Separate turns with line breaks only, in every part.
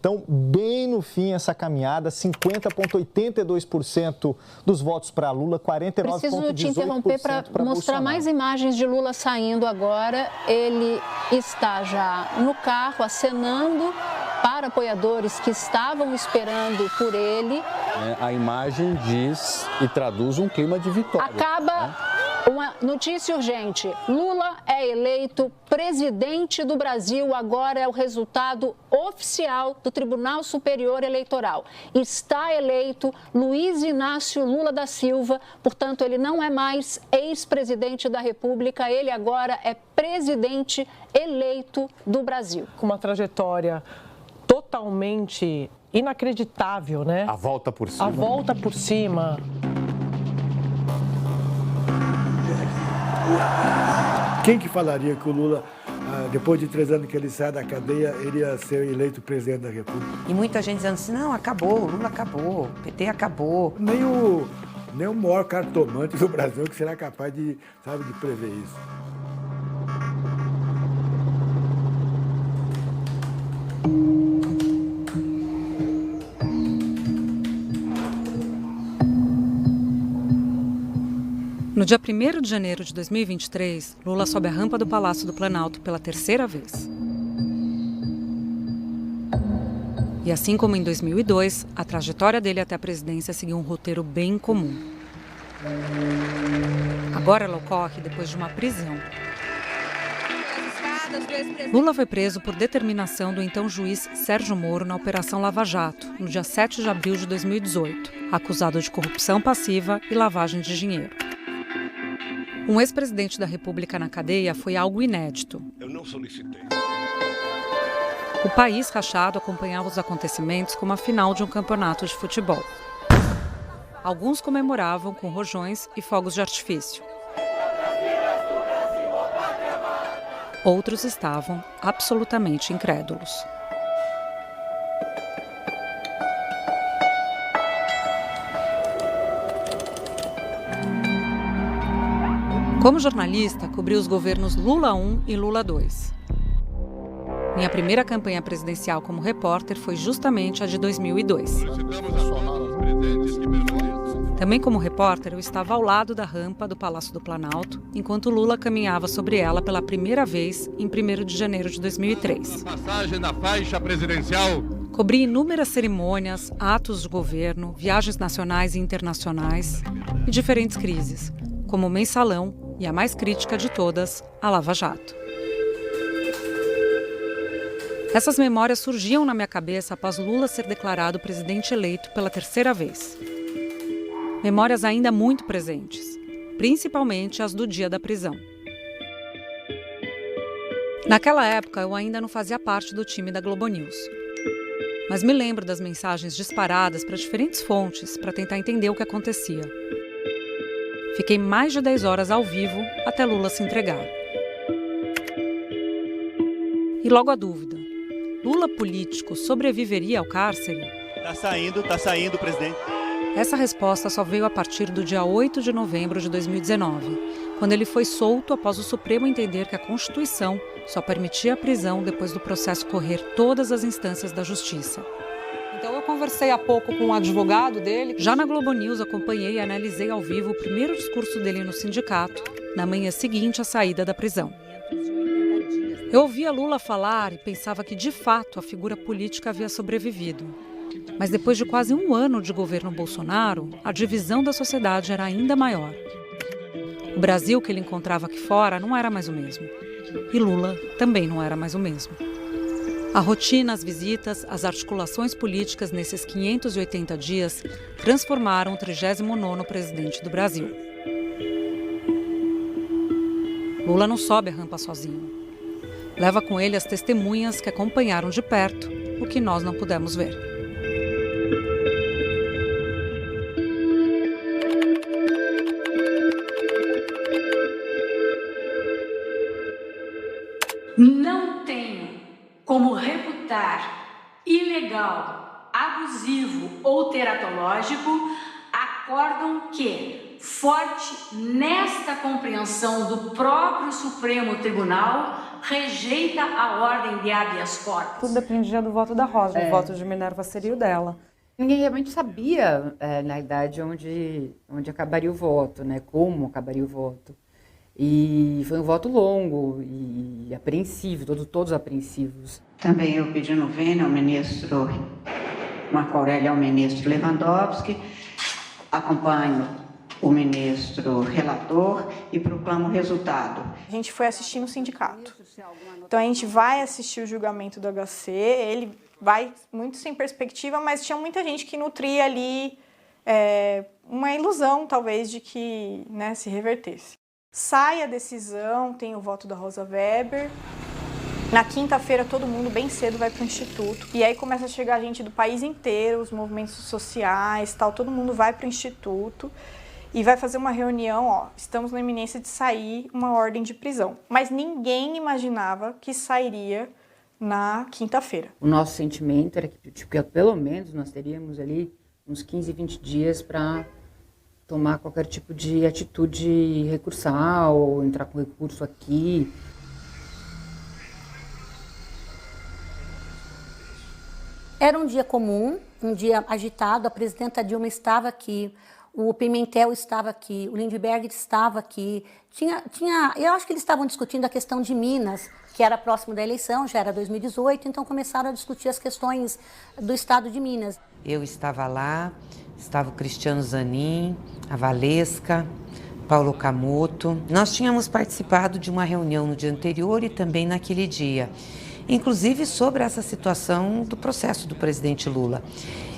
Então, bem no fim essa caminhada, 50,82% dos votos para Lula, 49,18%
Preciso te interromper para mostrar mais imagens de Lula saindo agora. Ele está já no carro, acenando para apoiadores que estavam esperando por ele.
A imagem diz e traduz um clima de vitória.
Acaba uma notícia urgente. Lula é eleito presidente do Brasil. Agora é o resultado oficial do Tribunal Superior Eleitoral. Está eleito Luiz Inácio Lula da Silva. Portanto, ele não é mais ex-presidente da República. Ele agora é presidente eleito do Brasil.
Com uma trajetória totalmente inacreditável, né?
A volta por cima.
A volta por cima.
Quem que falaria que o Lula, depois de 3 anos que ele sai da cadeia, ele ia ser eleito presidente da República?
E muita gente dizendo assim, não, acabou, o Lula acabou, o PT acabou.
Nem o maior cartomante do Brasil que será capaz de prever isso.
No dia 1º de janeiro de 2023, Lula sobe a rampa do Palácio do Planalto pela 3ª vez. E assim como em 2002, a trajetória dele até a presidência seguiu um roteiro bem comum. Agora ela ocorre depois de uma prisão. Lula foi preso por determinação do então juiz Sérgio Moro na Operação Lava Jato, no dia 7 de abril de 2018, acusado de corrupção passiva e lavagem de dinheiro. Um ex-presidente da República na cadeia foi algo inédito.
Eu não solicitei.
O país rachado acompanhava os acontecimentos como a final de um campeonato de futebol. Alguns comemoravam com rojões e fogos de artifício. Outros estavam absolutamente incrédulos. Como jornalista, cobri os governos Lula I e Lula II. Minha primeira campanha presidencial como repórter foi justamente a de 2002. Também como repórter, eu estava ao lado da rampa do Palácio do Planalto, enquanto Lula caminhava sobre ela pela primeira vez em 1º de janeiro de 2003.
Passagem da faixa presidencial.
Cobri inúmeras cerimônias, atos de governo, viagens nacionais e internacionais e diferentes crises, como o Mensalão e a mais crítica de todas, a Lava Jato. Essas memórias surgiam na minha cabeça após Lula ser declarado presidente eleito pela 3ª vez. Memórias ainda muito presentes, principalmente as do dia da prisão. Naquela época, eu ainda não fazia parte do time da Globo News. Mas me lembro das mensagens disparadas para diferentes fontes para tentar entender o que acontecia. Fiquei mais de 10 horas ao vivo até Lula se entregar. E logo a dúvida: Lula político sobreviveria ao cárcere?
Tá saindo, presidente.
Essa resposta só veio a partir do dia 8 de novembro de 2019, quando ele foi solto após o Supremo entender que a Constituição só permitia a prisão depois do processo correr todas as instâncias da Justiça.
Então eu conversei há pouco com um advogado dele.
Já na Globo News, acompanhei e analisei ao vivo o primeiro discurso dele no sindicato, na manhã seguinte à saída da prisão. Eu ouvia Lula falar e pensava que, de fato, a figura política havia sobrevivido. Mas depois de quase um ano de governo Bolsonaro, a divisão da sociedade era ainda maior. O Brasil que ele encontrava aqui fora não era mais o mesmo. E Lula também não era mais o mesmo. A rotina, as visitas, as articulações políticas nesses 580 dias transformaram o 39º presidente do Brasil. Lula não sobe a rampa sozinho. Leva com ele as testemunhas que acompanharam de perto o que nós não pudemos ver.
Não tenho como reputar ilegal, abusivo ou teratológico acórdão que, forte nesta compreensão do próprio Supremo Tribunal, rejeita a ordem de habeas corpus.
Tudo dependia do voto da Rosa. O voto de Minerva seria o dela.
Ninguém realmente sabia, na realidade, onde acabaria o voto, né? Como acabaria o voto. E foi um voto longo e apreensivo, todos apreensivos.
Também eu pedi no vênia ao ministro Marco Aurélio, ao ministro Lewandowski, acompanho o ministro relator e proclamo o resultado.
A gente foi assistir no sindicato. Então a gente vai assistir o julgamento do HC, ele vai muito sem perspectiva, mas tinha muita gente que nutria ali uma ilusão, talvez, de que, né, se revertesse. Sai a decisão, tem o voto da Rosa Weber. Na quinta-feira, todo mundo bem cedo vai para o Instituto. E aí começa a chegar gente do país inteiro, os movimentos sociais, tal, todo mundo vai para o Instituto e vai fazer uma reunião, estamos na iminência de sair uma ordem de prisão. Mas ninguém imaginava que sairia na quinta-feira.
O nosso sentimento era que pelo menos nós teríamos ali uns 15, 20 dias para tomar qualquer tipo de atitude recursal, ou entrar com recurso aqui.
Era um dia comum, um dia agitado, a presidenta Dilma estava aqui, o Pimentel estava aqui, o Lindbergh estava aqui. Eu acho que eles estavam discutindo a questão de Minas, que era próximo da eleição, já era 2018, então começaram a discutir as questões do estado de Minas.
Eu estava lá, estava o Cristiano Zanin, a Valesca, Paulo Camoto. Nós tínhamos participado de uma reunião no dia anterior e também naquele dia, inclusive sobre essa situação do processo do presidente Lula.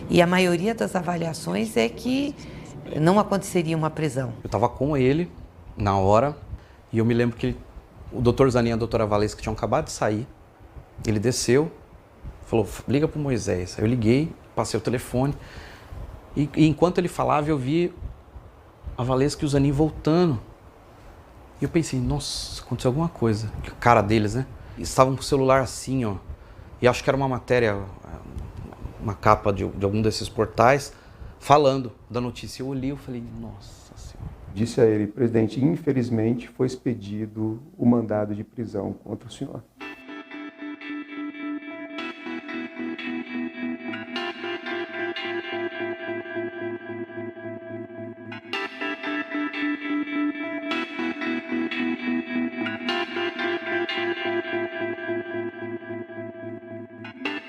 E a maioria das avaliações é que não aconteceria uma prisão.
Eu estava com ele na hora e eu me lembro que o doutor Zanin e a doutora Valesca tinham acabado de sair. Ele desceu, falou, liga para o Moisés. Eu liguei, passei o telefone e enquanto ele falava eu vi a Valesca e o Zanin voltando. E eu pensei, nossa, aconteceu alguma coisa. A cara deles, né? Estavam com o celular assim, ó. E acho que era uma matéria, uma capa de algum desses portais, falando da notícia. Eu olhei e falei, nossa senhora.
Disse a ele, presidente, infelizmente foi expedido o mandado de prisão contra o senhor.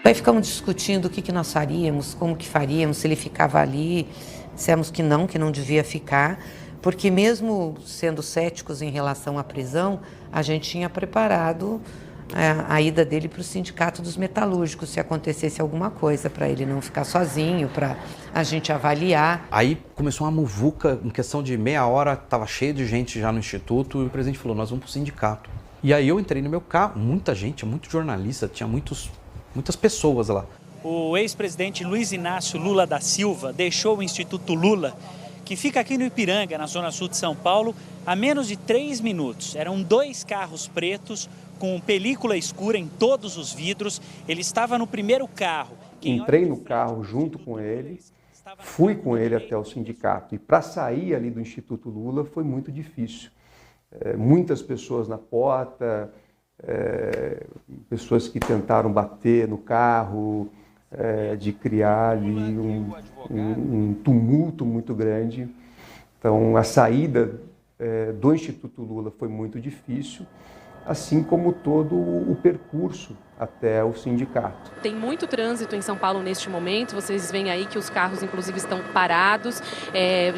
Aí ficamos discutindo o que nós faríamos, como que faríamos, se ele ficava ali. Dissemos que não devia ficar, porque mesmo sendo céticos em relação à prisão, a gente tinha preparado a ida dele para o Sindicato dos Metalúrgicos, se acontecesse alguma coisa, para ele não ficar sozinho, para a gente avaliar.
Aí começou uma muvuca, em questão de meia hora, estava cheio de gente já no Instituto, e o presidente falou, nós vamos para o sindicato. E aí eu entrei no meu carro, muita gente, muito jornalista, tinha muitas pessoas lá.
O ex-presidente Luiz Inácio Lula da Silva deixou o Instituto Lula, que fica aqui no Ipiranga, na zona sul de São Paulo, há menos de 3 minutos. Eram 2 carros pretos com película escura em todos os vidros. Ele estava no primeiro carro.
Entrei no carro junto com ele, fui com ele até o sindicato. E para sair ali do Instituto Lula foi muito difícil. Muitas pessoas na porta, pessoas que tentaram bater no carro, de criar ali um tumulto muito grande. Então, a saída do Instituto Lula foi muito difícil, assim como todo o percurso até o sindicato.
Tem muito trânsito em São Paulo neste momento, vocês veem aí que os carros inclusive estão parados,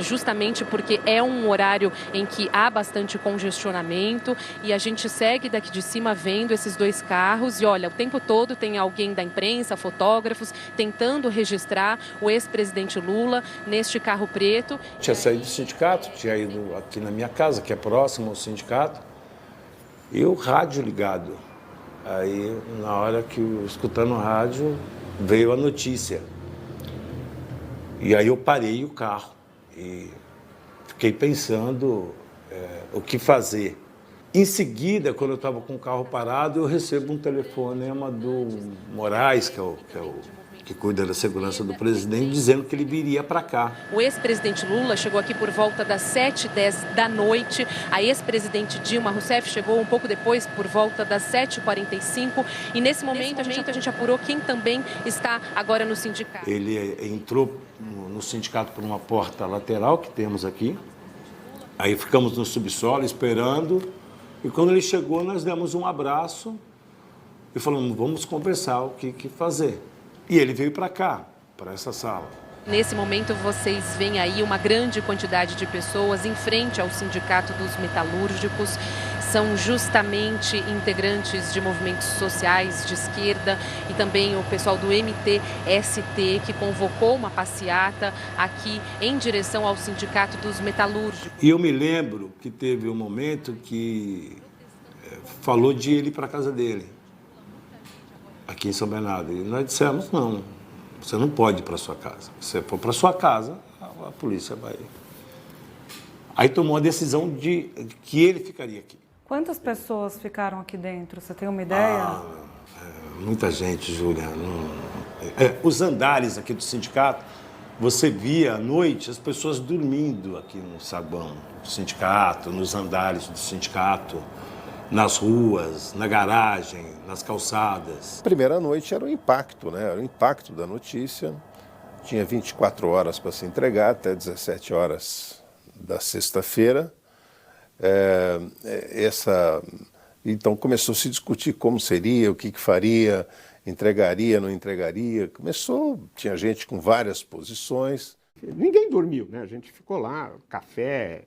justamente porque é um horário em que há bastante congestionamento e a gente segue daqui de cima vendo esses 2 carros e olha, o tempo todo tem alguém da imprensa, fotógrafos, tentando registrar o ex-presidente Lula neste carro preto.
Tinha saído do sindicato, tinha ido aqui na minha casa, que é próximo ao sindicato, e o rádio ligado. Aí, na hora que eu escutando o rádio, veio a notícia. E aí eu parei o carro e fiquei pensando o que fazer. Em seguida, quando eu estava com o carro parado, eu recebo um telefonema do Moraes, que é o que cuida da segurança do presidente, dizendo que ele viria para cá.
O ex-presidente Lula chegou aqui por volta das 7h10 da noite. A ex-presidente Dilma Rousseff chegou um pouco depois, por volta das 7h45. E nesse momento a gente apurou quem também está agora no sindicato.
Ele entrou no sindicato por uma porta lateral que temos aqui. Aí ficamos no subsolo esperando. E quando ele chegou, nós demos um abraço e falamos, vamos conversar o que fazer. E ele veio para cá, para essa sala.
Nesse momento, vocês veem aí uma grande quantidade de pessoas em frente ao Sindicato dos Metalúrgicos. São justamente integrantes de movimentos sociais de esquerda e também o pessoal do MTST, que convocou uma passeata aqui em direção ao Sindicato dos Metalúrgicos.
E eu me lembro que teve um momento que falou de ele para a casa dele, aqui em São Bernardo. E nós dissemos, não, você não pode ir para sua casa. Se você for para sua casa, a polícia vai... Aí tomou a decisão de que ele ficaria aqui.
Quantas pessoas ficaram aqui dentro? Você tem uma ideia?
Muita gente, Júlia. Os andares aqui do sindicato, você via à noite as pessoas dormindo aqui no saguão do sindicato, nos andares do sindicato, nas ruas, na garagem, nas calçadas.
A primeira noite era o impacto, né? Era o impacto da notícia. Tinha 24 horas para se entregar, até 17 horas da sexta-feira. Então começou a se discutir como seria, o que faria, entregaria, não entregaria. Tinha gente com várias posições.
Ninguém dormiu, né? A gente ficou lá, café,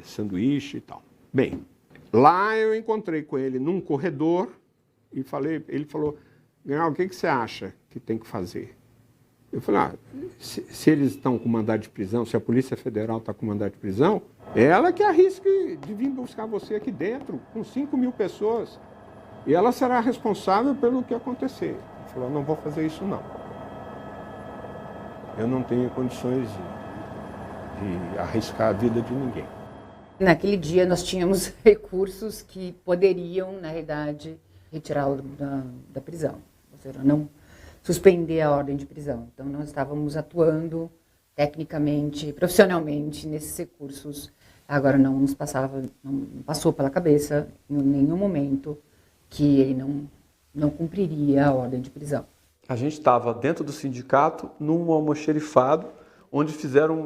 sanduíche e tal. Bem, lá eu encontrei com ele num corredor e ele falou, General, o que você acha que tem que fazer? Eu falei, se eles estão com mandado de prisão, se a Polícia Federal está com mandado de prisão, é ela que arrisque de vir buscar você aqui dentro, com 5.000 pessoas. E ela será responsável pelo que acontecer. Ele falou, não vou fazer isso não. Eu não tenho condições de arriscar a vida de ninguém.
Naquele dia nós tínhamos recursos que poderiam, na realidade, retirá-lo da prisão. Ou seja, não suspender a ordem de prisão. Então nós estávamos atuando tecnicamente, profissionalmente nesses recursos. Agora não passou pela cabeça em nenhum momento que ele não cumpriria a ordem de prisão.
A gente estava dentro do sindicato, num almoxerifado, onde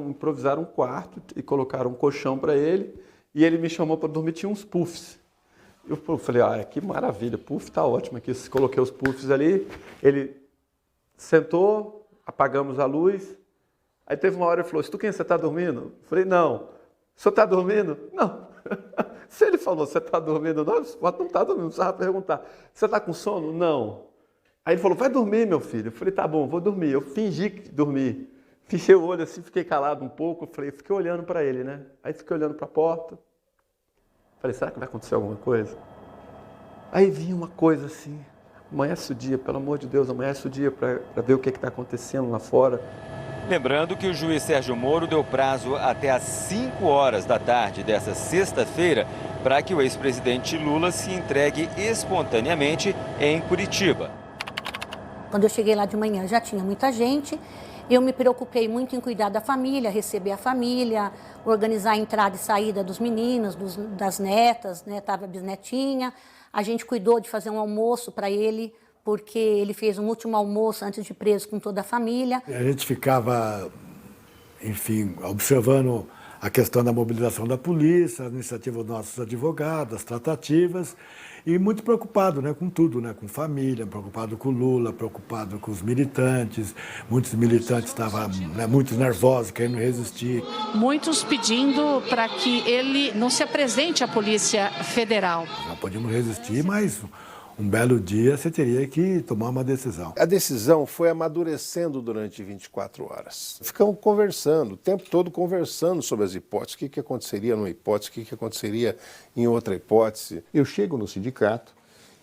improvisaram um quarto e colocaram um colchão para ele, e ele me chamou para dormir, tinha uns puffs. Eu falei, que maravilha, puff tá ótimo aqui. Coloquei os puffs ali, ele sentou, apagamos a luz, aí teve uma hora ele falou, Stuquinha, você está dormindo? Eu falei, não. O senhor está dormindo? Não. Se ele falou, você está dormindo? Não, não está dormindo, não precisava perguntar. Você está com sono? Não. Aí ele falou, vai dormir, meu filho. Eu falei, tá bom, vou dormir. Eu fingi que dormi. Fechei o olho assim, fiquei calado um pouco. Fiquei olhando para ele, né? Aí fiquei olhando para a porta. Falei, será que vai acontecer alguma coisa? Aí vinha uma coisa assim, amanhece o dia, pelo amor de Deus, amanhece o dia para ver o que está acontecendo lá fora.
Lembrando que o juiz Sérgio Moro deu prazo até às 5 horas da tarde dessa sexta-feira para que o ex-presidente Lula se entregue espontaneamente em Curitiba.
Quando eu cheguei lá de manhã já tinha muita gente. Eu me preocupei muito em cuidar da família, receber a família, organizar a entrada e saída dos meninos, das netas, né? Tava a bisnetinha. A gente cuidou de fazer um almoço para ele, porque ele fez um último almoço antes de ir preso com toda a família.
A gente ficava, enfim, observando a questão da mobilização da polícia, a iniciativa dos nossos advogados, as tratativas, e muito preocupado, né, com tudo, né, com família, preocupado com o Lula, preocupado com os militantes. Muitos militantes estavam, né, muito nervosos, querendo resistir.
Muitos pedindo para que ele não se apresente à Polícia Federal.
Não podíamos resistir, mas um belo dia você teria que tomar uma decisão.
A decisão foi amadurecendo durante 24 horas. Ficamos conversando, o tempo todo conversando sobre as hipóteses, o que aconteceria numa hipótese, o que aconteceria em outra hipótese.
Eu chego no sindicato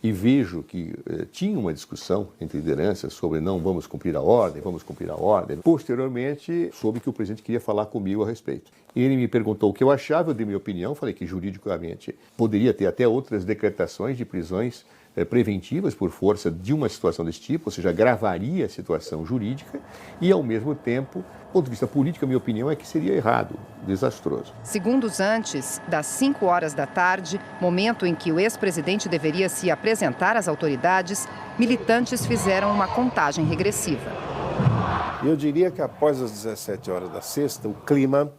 e vejo que tinha uma discussão entre lideranças sobre não vamos cumprir a ordem, vamos cumprir a ordem. Posteriormente, soube que o presidente queria falar comigo a respeito. Ele me perguntou o que eu achava, eu dei minha opinião, falei que juridicamente poderia ter até outras decretações de prisões preventivas por força de uma situação desse tipo, ou seja, agravaria a situação jurídica e, ao mesmo tempo, do ponto de vista político, a minha opinião é que seria errado, desastroso.
Segundos antes das 5 horas da tarde, momento em que o ex-presidente deveria se apresentar às autoridades, militantes fizeram uma contagem regressiva.
Eu diria que após as 17 horas da sexta, o clima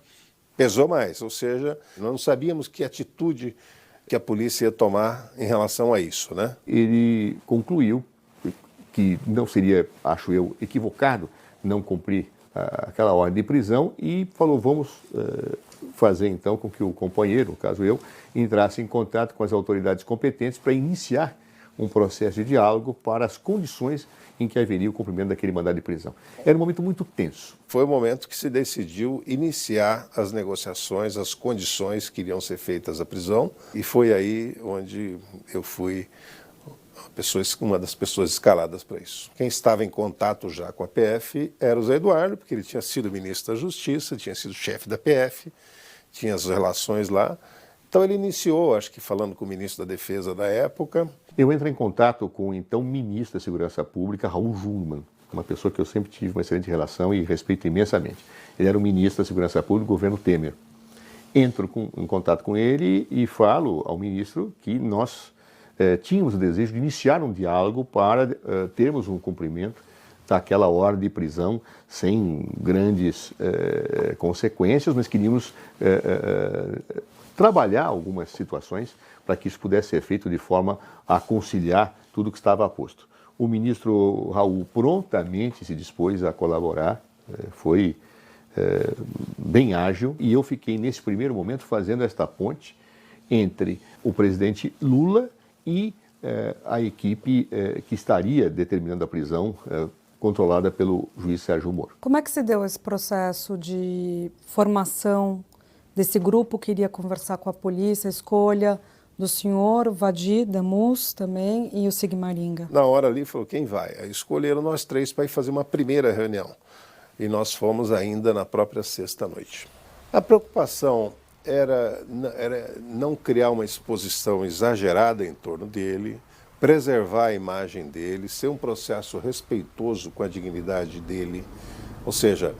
pesou mais, ou seja, nós não sabíamos que atitude que a polícia ia tomar em relação a isso, né?
Ele concluiu que não seria, acho eu, equivocado não cumprir aquela ordem de prisão e falou, vamos fazer então com que o companheiro, no caso eu, entrasse em contato com as autoridades competentes para iniciar um processo de diálogo para as condições em que haveria o cumprimento daquele mandado de prisão. Era um momento muito tenso.
Foi o momento que se decidiu iniciar as negociações, as condições que iriam ser feitas à prisão, e foi aí onde eu fui uma das pessoas escaladas para isso. Quem estava em contato já com a PF era o Zé Eduardo, porque ele tinha sido ministro da Justiça, tinha sido chefe da PF, tinha as relações lá. Então ele iniciou, acho que falando com o ministro da Defesa da época.
Eu entro em contato com o então ministro da Segurança Pública, Raul Jungmann, uma pessoa que eu sempre tive uma excelente relação e respeito imensamente. Ele era o ministro da Segurança Pública do governo Temer. Entro em contato com ele e falo ao ministro que nós tínhamos o desejo de iniciar um diálogo para termos um cumprimento daquela ordem de prisão sem grandes consequências, mas queríamos trabalhar algumas situações para que isso pudesse ser feito de forma a conciliar tudo o que estava posto. O ministro Raul prontamente se dispôs a colaborar, foi bem ágil, e eu fiquei nesse primeiro momento fazendo esta ponte entre o presidente Lula e a equipe que estaria determinando a prisão, controlada pelo juiz Sérgio Moro.
Como é que se deu esse processo de formação desse grupo que iria conversar com a polícia, a escolha do senhor, o Vadir Damus também e o Sigmaringa?
Na hora ali falou, quem vai? Aí escolheram nós três para ir fazer uma primeira reunião. E nós fomos ainda na própria sexta-noite. A preocupação era não criar uma exposição exagerada em torno dele, preservar a imagem dele, ser um processo respeitoso com a dignidade dele, ou seja,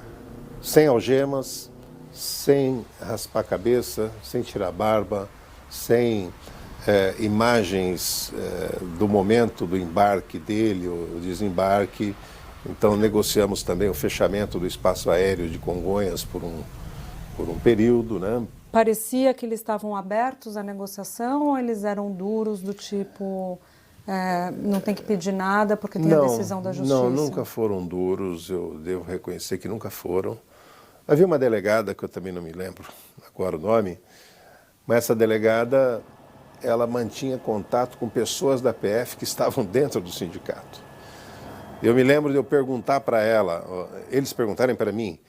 sem algemas, sem raspar a cabeça, sem tirar a barba, sem imagens do momento do embarque dele, o desembarque. Então negociamos também o fechamento do espaço aéreo de Congonhas por um período, né?
Parecia que eles estavam abertos à negociação ou eles eram duros do tipo não tem que pedir nada porque tem a decisão da justiça?
Não, nunca foram duros, eu devo reconhecer que nunca foram. Havia uma delegada, que eu também não me lembro agora o nome, mas essa delegada, ela mantinha contato com pessoas da PF que estavam dentro do sindicato. Eu me lembro de eu perguntar para ela, eles perguntarem para mim,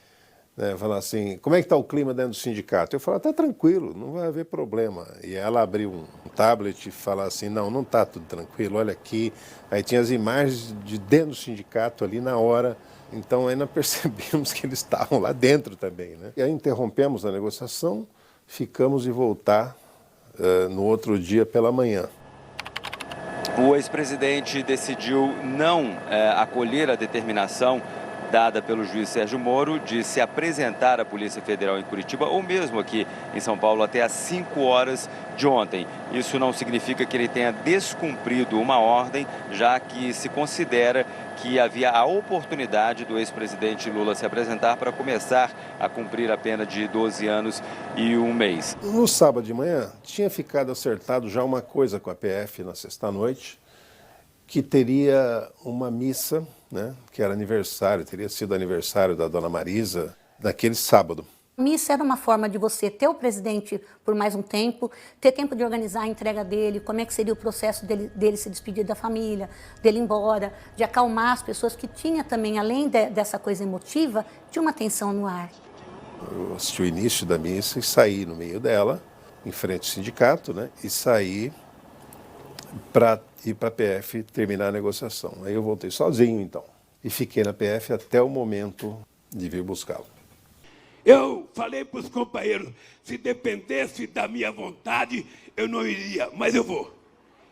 né, falar assim, como é que está o clima dentro do sindicato? Eu falo, está tranquilo, não vai haver problema. E ela abriu um tablet e falou assim, não está tudo tranquilo, olha aqui. Aí tinha as imagens de dentro do sindicato ali na hora. Então ainda percebemos que eles estavam lá dentro também, né? E aí interrompemos a negociação, ficamos de voltar no outro dia pela manhã.
O ex-presidente decidiu não acolher a determinação dada pelo juiz Sérgio Moro de se apresentar à Polícia Federal em Curitiba ou mesmo aqui em São Paulo até às 5 horas de ontem. Isso não significa que ele tenha descumprido uma ordem, já que se considera que havia a oportunidade do ex-presidente Lula se apresentar para começar a cumprir a pena de 12 anos e 1 mês.
No sábado de manhã, tinha ficado acertado já uma coisa com a PF na sexta-noite, que teria uma missa, né, que era aniversário, teria sido aniversário da dona Marisa, naquele sábado.
A missa era uma forma de você ter o presidente por mais um tempo, ter tempo de organizar a entrega dele, como é que seria o processo dele se despedir da família, dele ir embora, de acalmar as pessoas que tinha também, além dessa coisa emotiva, tinha uma tensão no ar.
Eu assisti o início da missa e saí no meio dela, em frente ao sindicato, né, e saí para ir para a PF terminar a negociação. Aí eu voltei sozinho, então, e fiquei na PF até o momento de vir buscá-lo.
Eu falei para os companheiros, se dependesse da minha vontade, eu não iria, mas eu vou.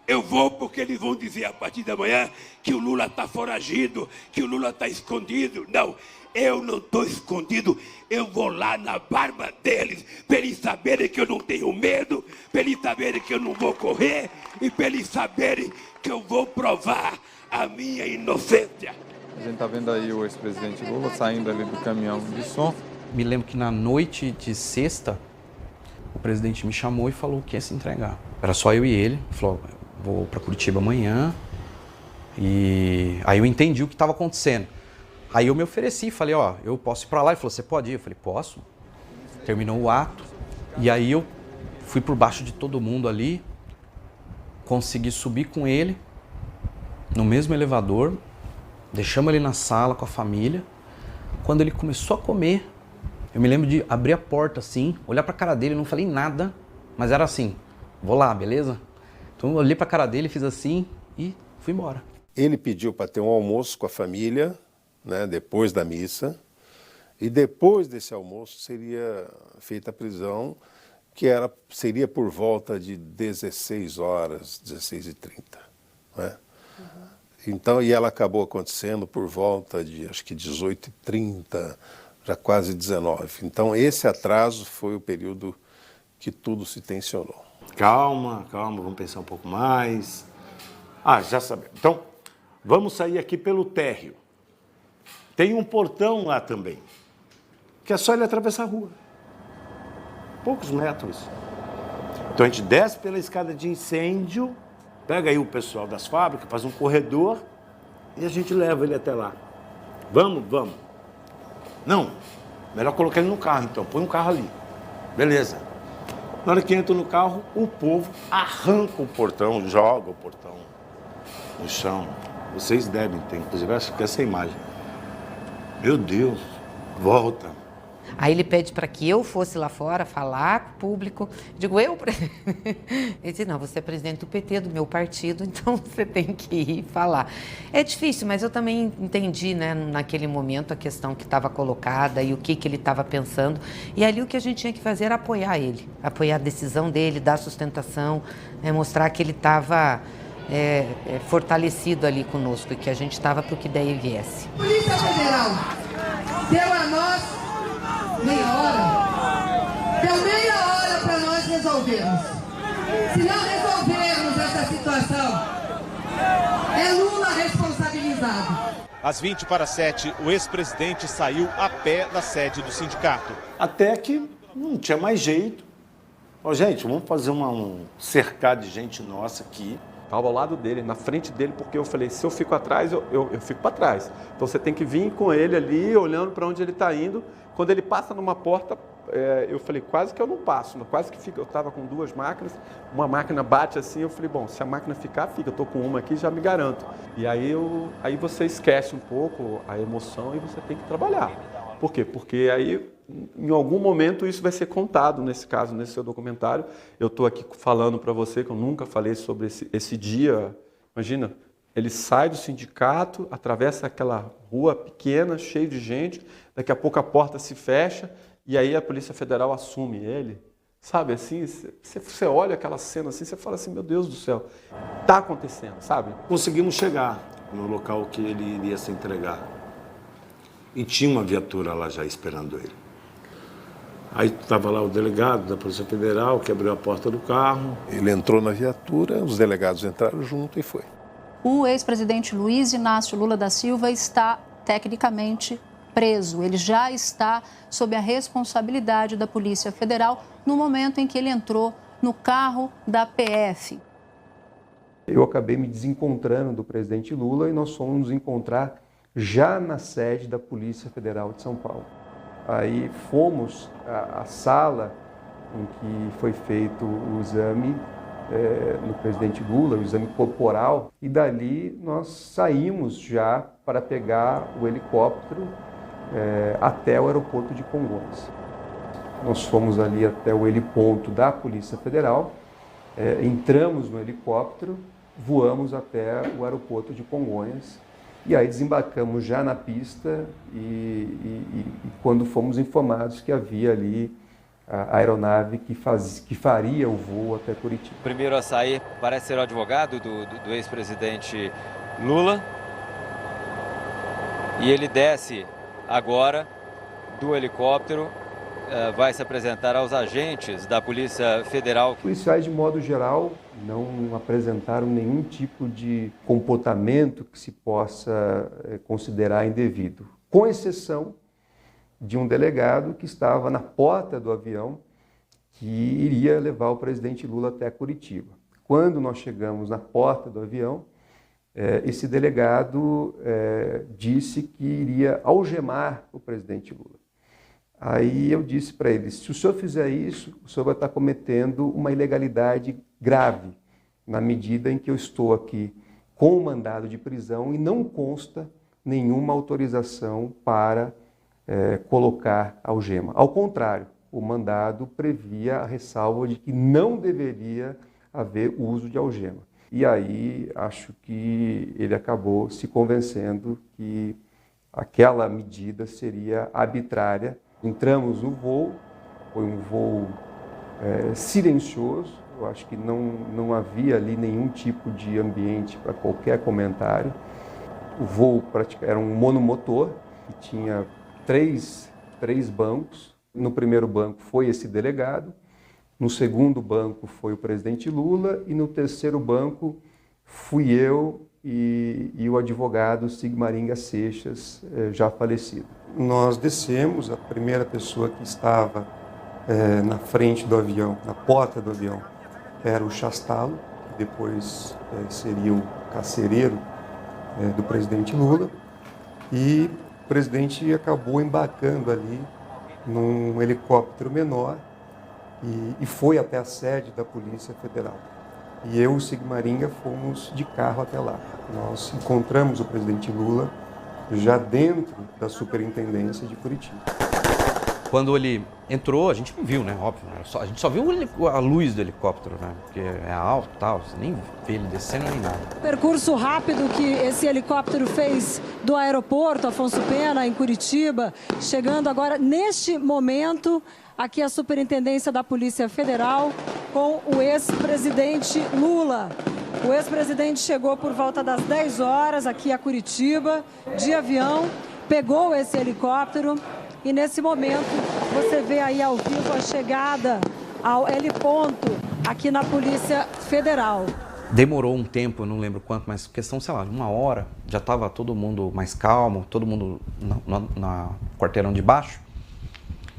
Eu vou porque eles vão dizer a partir da manhã que o Lula está foragido, que o Lula está escondido. Não, eu não estou escondido. Eu vou lá na barba deles, para eles saberem que eu não tenho medo, para eles saberem que eu não vou correr e para eles saberem que eu vou provar a minha inocência.
A gente está vendo aí o ex-presidente Lula saindo ali do caminhão de som.
Me lembro que na noite de sexta, o presidente me chamou e falou que ia se entregar. Era só eu e ele. Falou, vou para Curitiba amanhã. E aí eu entendi o que estava acontecendo. Aí eu me ofereci, falei, ó, eu posso ir para lá? Ele falou, você pode ir? Eu falei, posso. Terminou o ato. E aí eu fui por baixo de todo mundo ali. Consegui subir com ele no mesmo elevador. Deixamos ele na sala com a família. Quando ele começou a comer, eu me lembro de abrir a porta assim, olhar pra cara dele, não falei nada, mas era assim, vou lá, beleza? Então eu olhei pra cara dele, fiz assim e fui embora.
Ele pediu para ter um almoço com a família, né, depois da missa, e depois desse almoço seria feita a prisão, que seria por volta de 16 horas, 16h30, né? Então, e ela acabou acontecendo por volta de, acho que 18h30, já quase 19. Então, esse atraso foi o período que tudo se tensionou.
Calma, vamos pensar um pouco mais. Já sabemos. Então, vamos sair aqui pelo térreo. Tem um portão lá também, que é só ele atravessar a rua. Poucos metros. Então, a gente desce pela escada de incêndio, pega aí o pessoal das fábricas, faz um corredor e a gente leva ele até lá. Vamos. Não, melhor colocar ele no carro então, põe um carro ali. Beleza. Na hora que entra no carro, o povo arranca o portão, joga o portão no chão. Vocês devem ter, inclusive, acho que essa imagem. Meu Deus, volta.
Aí ele pede para que eu fosse lá fora falar com o público. Digo, eu? Ele disse, não, você é presidente do PT, do meu partido, então você tem que ir falar. É difícil, mas eu também entendi, né, naquele momento a questão que estava colocada e o que ele estava pensando. E ali o que a gente tinha que fazer era apoiar ele, apoiar a decisão dele, dar sustentação, mostrar que ele estava fortalecido ali conosco e que a gente estava para o que daí viesse.
Polícia Federal deu a nós meia hora para nós resolvermos. Se não resolvermos essa situação, é Lula responsabilizado.
Às 6:20, o ex-presidente saiu a pé da sede do sindicato.
Até que não tinha mais jeito. Gente, vamos fazer um cercar de gente nossa aqui.
Estava ao lado dele, na frente dele, porque eu falei, se eu fico atrás, eu fico para trás. Então você tem que vir com ele ali, olhando para onde ele está indo. Quando ele passa numa porta, eu falei, quase que eu não passo, quase que fica. Eu estava com duas máquinas, uma máquina bate assim, eu falei, bom, se a máquina ficar, fica. Eu estou com uma aqui, já me garanto. E aí você esquece um pouco a emoção e você tem que trabalhar. Por quê? Porque aí, em algum momento, isso vai ser contado, nesse caso, nesse seu documentário. Eu estou aqui falando para você que eu nunca falei sobre esse dia. Imagina, ele sai do sindicato, atravessa aquela rua pequena, cheia de gente, daqui a pouco a porta se fecha e aí a Polícia Federal assume ele. Sabe, assim, você olha aquela cena assim, você fala assim, meu Deus do céu, está acontecendo, sabe?
Conseguimos chegar no local que ele iria se entregar. E tinha uma viatura lá já esperando ele. Aí estava lá o delegado da Polícia Federal, que abriu a porta do carro.
Ele entrou na viatura, os delegados entraram junto e foi.
O ex-presidente Luiz Inácio Lula da Silva está tecnicamente preso. Ele já está sob a responsabilidade da Polícia Federal no momento em que ele entrou no carro da PF.
Eu acabei me desencontrando do presidente Lula e nós fomos nos encontrar já na sede da Polícia Federal de São Paulo. Aí fomos à sala em que foi feito o exame no presidente Lula, o exame corporal, e dali nós saímos já para pegar o helicóptero até o aeroporto de Congonhas. Nós fomos ali até o heliponto da Polícia Federal, entramos no helicóptero, voamos até o aeroporto de Congonhas, e aí desembarcamos já na pista e quando fomos informados que havia ali a aeronave que faria o voo até Curitiba.
O primeiro a sair parece ser o advogado do ex-presidente Lula. E ele desce agora do helicóptero, vai se apresentar aos agentes da Polícia Federal.
Os policiais, de modo geral, não apresentaram nenhum tipo de comportamento que se possa considerar indevido, com exceção de um delegado que estava na porta do avião que iria levar o presidente Lula até Curitiba. Quando nós chegamos na porta do avião, esse delegado disse que iria algemar o presidente Lula. Aí eu disse para ele, se o senhor fizer isso, o senhor vai estar cometendo uma ilegalidade grave, na medida em que eu estou aqui com o mandado de prisão e não consta nenhuma autorização para colocar algema. Ao contrário, o mandado previa a ressalva de que não deveria haver uso de algema. E aí acho que ele acabou se convencendo que aquela medida seria arbitrária. Entramos no voo, foi um voo silencioso, eu acho que não havia ali nenhum tipo de ambiente para qualquer comentário. O voo era um monomotor, que tinha três bancos. No primeiro banco foi esse delegado, no segundo banco foi o presidente Lula e no terceiro banco fui eu e o advogado Sigmaringa Seixas, já falecido. Nós descemos, a primeira pessoa que estava na frente do avião, na porta do avião, era o Chastalo, que depois seria o carcereiro do presidente Lula, e o presidente acabou embarcando ali num helicóptero menor e foi até a sede da Polícia Federal. E eu e o Sigmaringa fomos de carro até lá. Nós encontramos o presidente Lula já dentro da Superintendência de Curitiba.
Quando ele entrou, a gente não viu, né? Óbvio, a gente só viu a luz do helicóptero, né? Porque é alto e tal, você nem vê ele descendo nem nada.
O percurso rápido que esse helicóptero fez do aeroporto Afonso Pena, em Curitiba, chegando agora, neste momento, aqui a Superintendência da Polícia Federal com o ex-presidente Lula. O ex-presidente chegou por volta das 10 horas aqui a Curitiba, de avião, pegou esse helicóptero e nesse momento você vê aí ao vivo a chegada ao heliponto aqui na Polícia Federal.
Demorou um tempo, eu não lembro quanto, mas questão, sei lá, de 1 hora, já estava todo mundo mais calmo, todo mundo na quarteirão de baixo.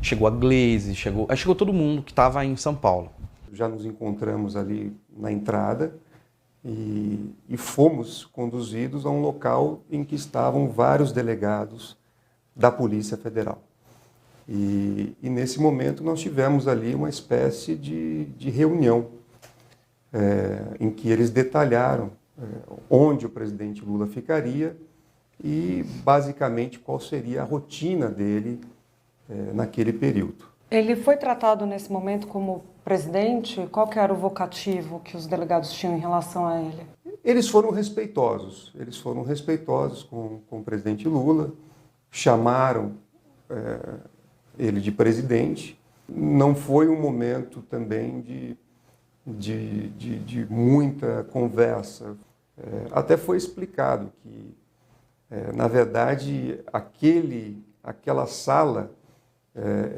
Chegou a Glaze, chegou todo mundo que estava em São Paulo.
Já nos encontramos ali na entrada e fomos conduzidos a um local em que estavam vários delegados da Polícia Federal. E nesse momento nós tivemos ali uma espécie de reunião em que eles detalharam onde o presidente Lula ficaria e basicamente qual seria a rotina dele naquele período.
Ele foi tratado nesse momento como presidente? Qual que era o vocativo que os delegados tinham em relação a ele?
Eles foram respeitosos com o presidente Lula, chamaram ele de presidente. Não foi um momento também de muita conversa. Até foi explicado que, na verdade, aquela sala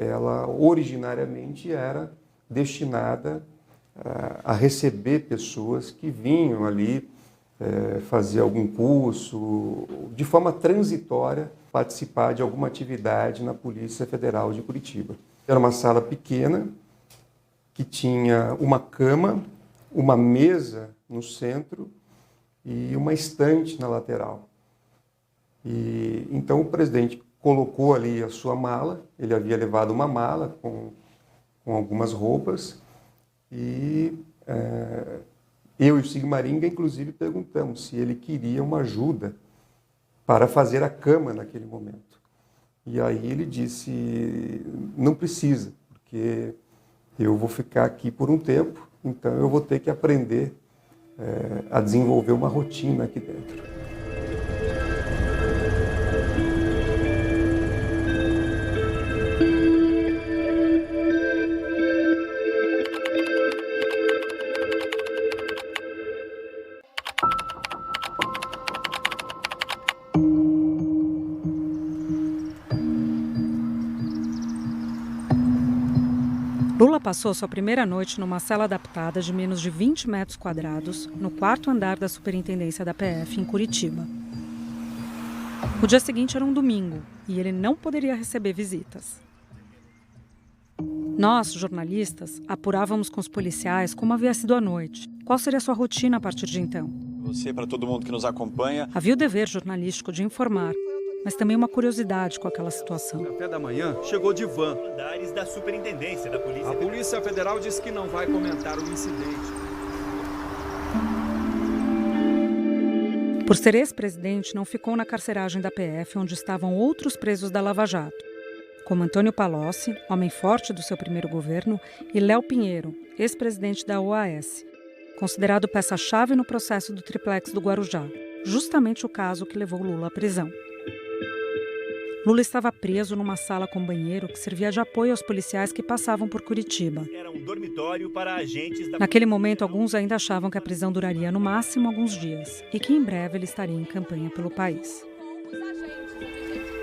ela originariamente era destinada a receber pessoas que vinham ali fazer algum curso, de forma transitória, participar de alguma atividade na Polícia Federal de Curitiba. Era uma sala pequena, que tinha uma cama, uma mesa no centro e uma estante na lateral. E então o presidente colocou ali a sua mala, ele havia levado uma mala com algumas roupas, e eu e o Sigmaringa, inclusive, perguntamos se ele queria uma ajuda para fazer a cama naquele momento. E aí ele disse, não precisa, porque eu vou ficar aqui por um tempo, então eu vou ter que aprender a desenvolver uma rotina aqui dentro.
Lula passou sua primeira noite numa cela adaptada de menos de 20 metros quadrados, no 4º andar da Superintendência da PF, em Curitiba. O dia seguinte era um domingo e ele não poderia receber visitas. Nós, jornalistas, apurávamos com os policiais como havia sido a noite. Qual seria a sua rotina a partir de então?
Você, para todo mundo que nos acompanha.
Havia o dever jornalístico de informar, mas também uma curiosidade com aquela situação.
O café da manhã chegou de van. Andares da Superintendência da Polícia. A Polícia Federal disse que não vai comentar o incidente.
Por ser ex-presidente, não ficou na carceragem da PF, onde estavam outros presos da Lava Jato, como Antônio Palocci, homem forte do seu primeiro governo, e Léo Pinheiro, ex-presidente da OAS, considerado peça-chave no processo do triplex do Guarujá, justamente o caso que levou Lula à prisão. Lula estava preso numa sala com banheiro que servia de apoio aos policiais que passavam por Curitiba.
Era um dormitório para agentes da...
Naquele momento, alguns ainda achavam que a prisão duraria no máximo alguns dias e que em breve ele estaria em campanha pelo país.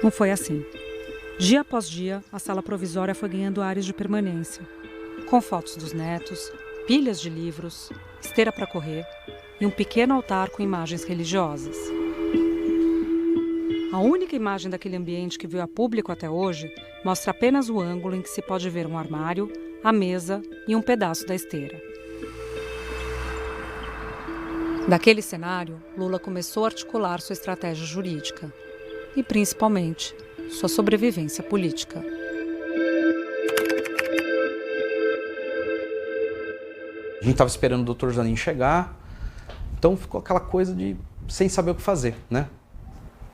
Não foi assim. Dia após dia, a sala provisória foi ganhando ares de permanência, com fotos dos netos, pilhas de livros, esteira para correr e um pequeno altar com imagens religiosas. A única imagem daquele ambiente que veio a público até hoje mostra apenas o ângulo em que se pode ver um armário, a mesa e um pedaço da esteira. Daquele cenário, Lula começou a articular sua estratégia jurídica e, principalmente, sua sobrevivência política.
A gente estava esperando o doutor Zanin chegar, então ficou aquela coisa de sem saber o que fazer, né?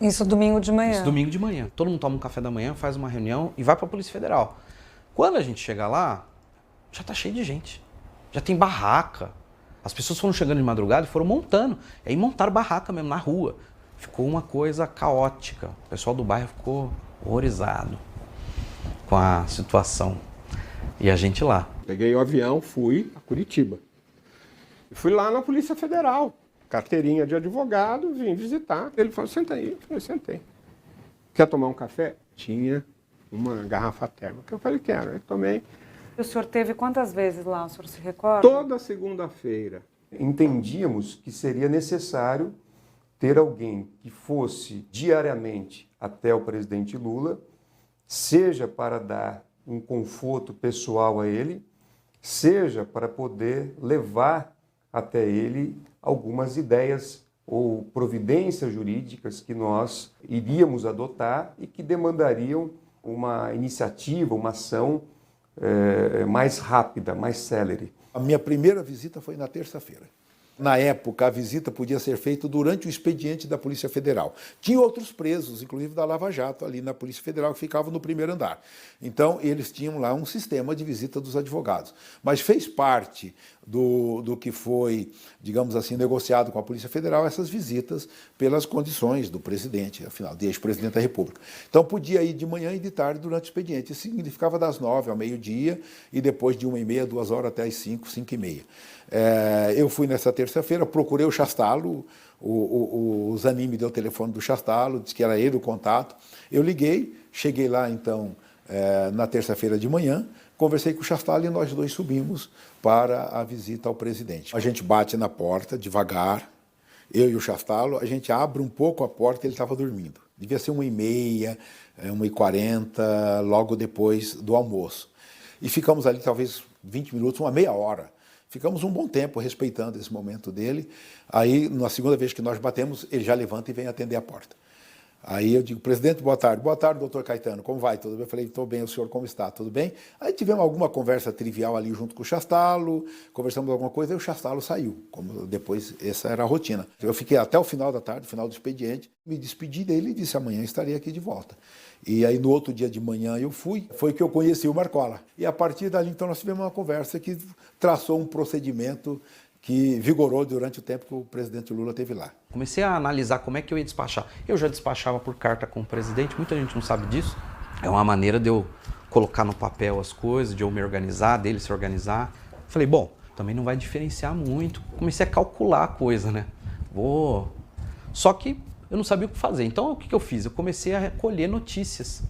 Isso domingo de manhã?
Isso domingo de manhã. Todo mundo toma um café da manhã, faz uma reunião e vai para a Polícia Federal. Quando a gente chega lá, já tá cheio de gente. Já tem barraca. As pessoas foram chegando de madrugada e foram montando. E aí montaram barraca mesmo na rua. Ficou uma coisa caótica. O pessoal do bairro ficou horrorizado com a situação. E a gente lá.
Peguei o avião, fui a Curitiba. E fui lá na Polícia Federal. Carteirinha de advogado, vim visitar. Ele falou, senta aí. Eu falei, sentei. Quer tomar um café? Tinha uma garrafa térmica. Eu falei, quero. Eu tomei.
O senhor teve quantas vezes lá, o senhor se recorda?
Toda segunda-feira.
Entendíamos que seria necessário ter alguém que fosse diariamente até o presidente Lula, seja para dar um conforto pessoal a ele, seja para poder levar até ele algumas ideias ou providências jurídicas que nós iríamos adotar e que demandariam uma iniciativa, uma ação mais rápida, mais célere.
A minha primeira visita foi na terça-feira. Na época, a visita podia ser feita durante o expediente da Polícia Federal. Tinha outros presos, inclusive da Lava Jato, ali na Polícia Federal, que ficavam no primeiro andar. Então, eles tinham lá um sistema de visita dos advogados. Mas fez parte do que foi, digamos assim, negociado com a Polícia Federal, essas visitas pelas condições do presidente, afinal, de ex-presidente da República. Então, podia ir de manhã e de tarde durante o expediente. Isso significava das 9 ao meio-dia e depois de 1h30, 2 horas até as 5, 5h30. Eu fui nessa terça-feira, procurei o Chastalo, o Zanin me deu o telefone do Chastalo, disse que era ele o contato. Eu liguei, cheguei lá, então, na terça-feira de manhã, conversei com o Chastalo e nós dois subimos para a visita ao presidente. A gente bate na porta, devagar, eu e o Chastalo, a gente abre um pouco a porta, ele estava dormindo. Devia ser 1h30, 1h40, logo depois do almoço. E ficamos ali talvez 20 minutos, uma meia hora. Ficamos um bom tempo respeitando esse momento dele. Aí, na segunda vez que nós batemos, ele já levanta e vem atender a porta. Aí eu digo, presidente, boa tarde. Boa tarde, doutor Caetano, como vai? Tudo bem? Eu falei, estou bem, o senhor como está? Tudo bem? Aí tivemos alguma conversa trivial ali junto com o Chastalo, conversamos alguma coisa e o Chastalo saiu. Como depois, essa era a rotina. Eu fiquei até o final da tarde, final do expediente, me despedi dele e disse, amanhã estarei aqui de volta. E aí, no outro dia de manhã, eu fui, foi que eu conheci o Marcola. E a partir dali, então, nós tivemos uma conversa que traçou um procedimento que vigorou durante o tempo que o presidente Lula esteve lá.
Comecei a analisar como é que eu ia despachar. Eu já despachava por carta com o presidente, muita gente não sabe disso. É uma maneira de eu colocar no papel as coisas, de eu me organizar, dele se organizar. Falei, bom, também não vai diferenciar muito. Comecei a calcular a coisa, né? Só que eu não sabia o que fazer. Então, o que eu fiz? Eu comecei a recolher notícias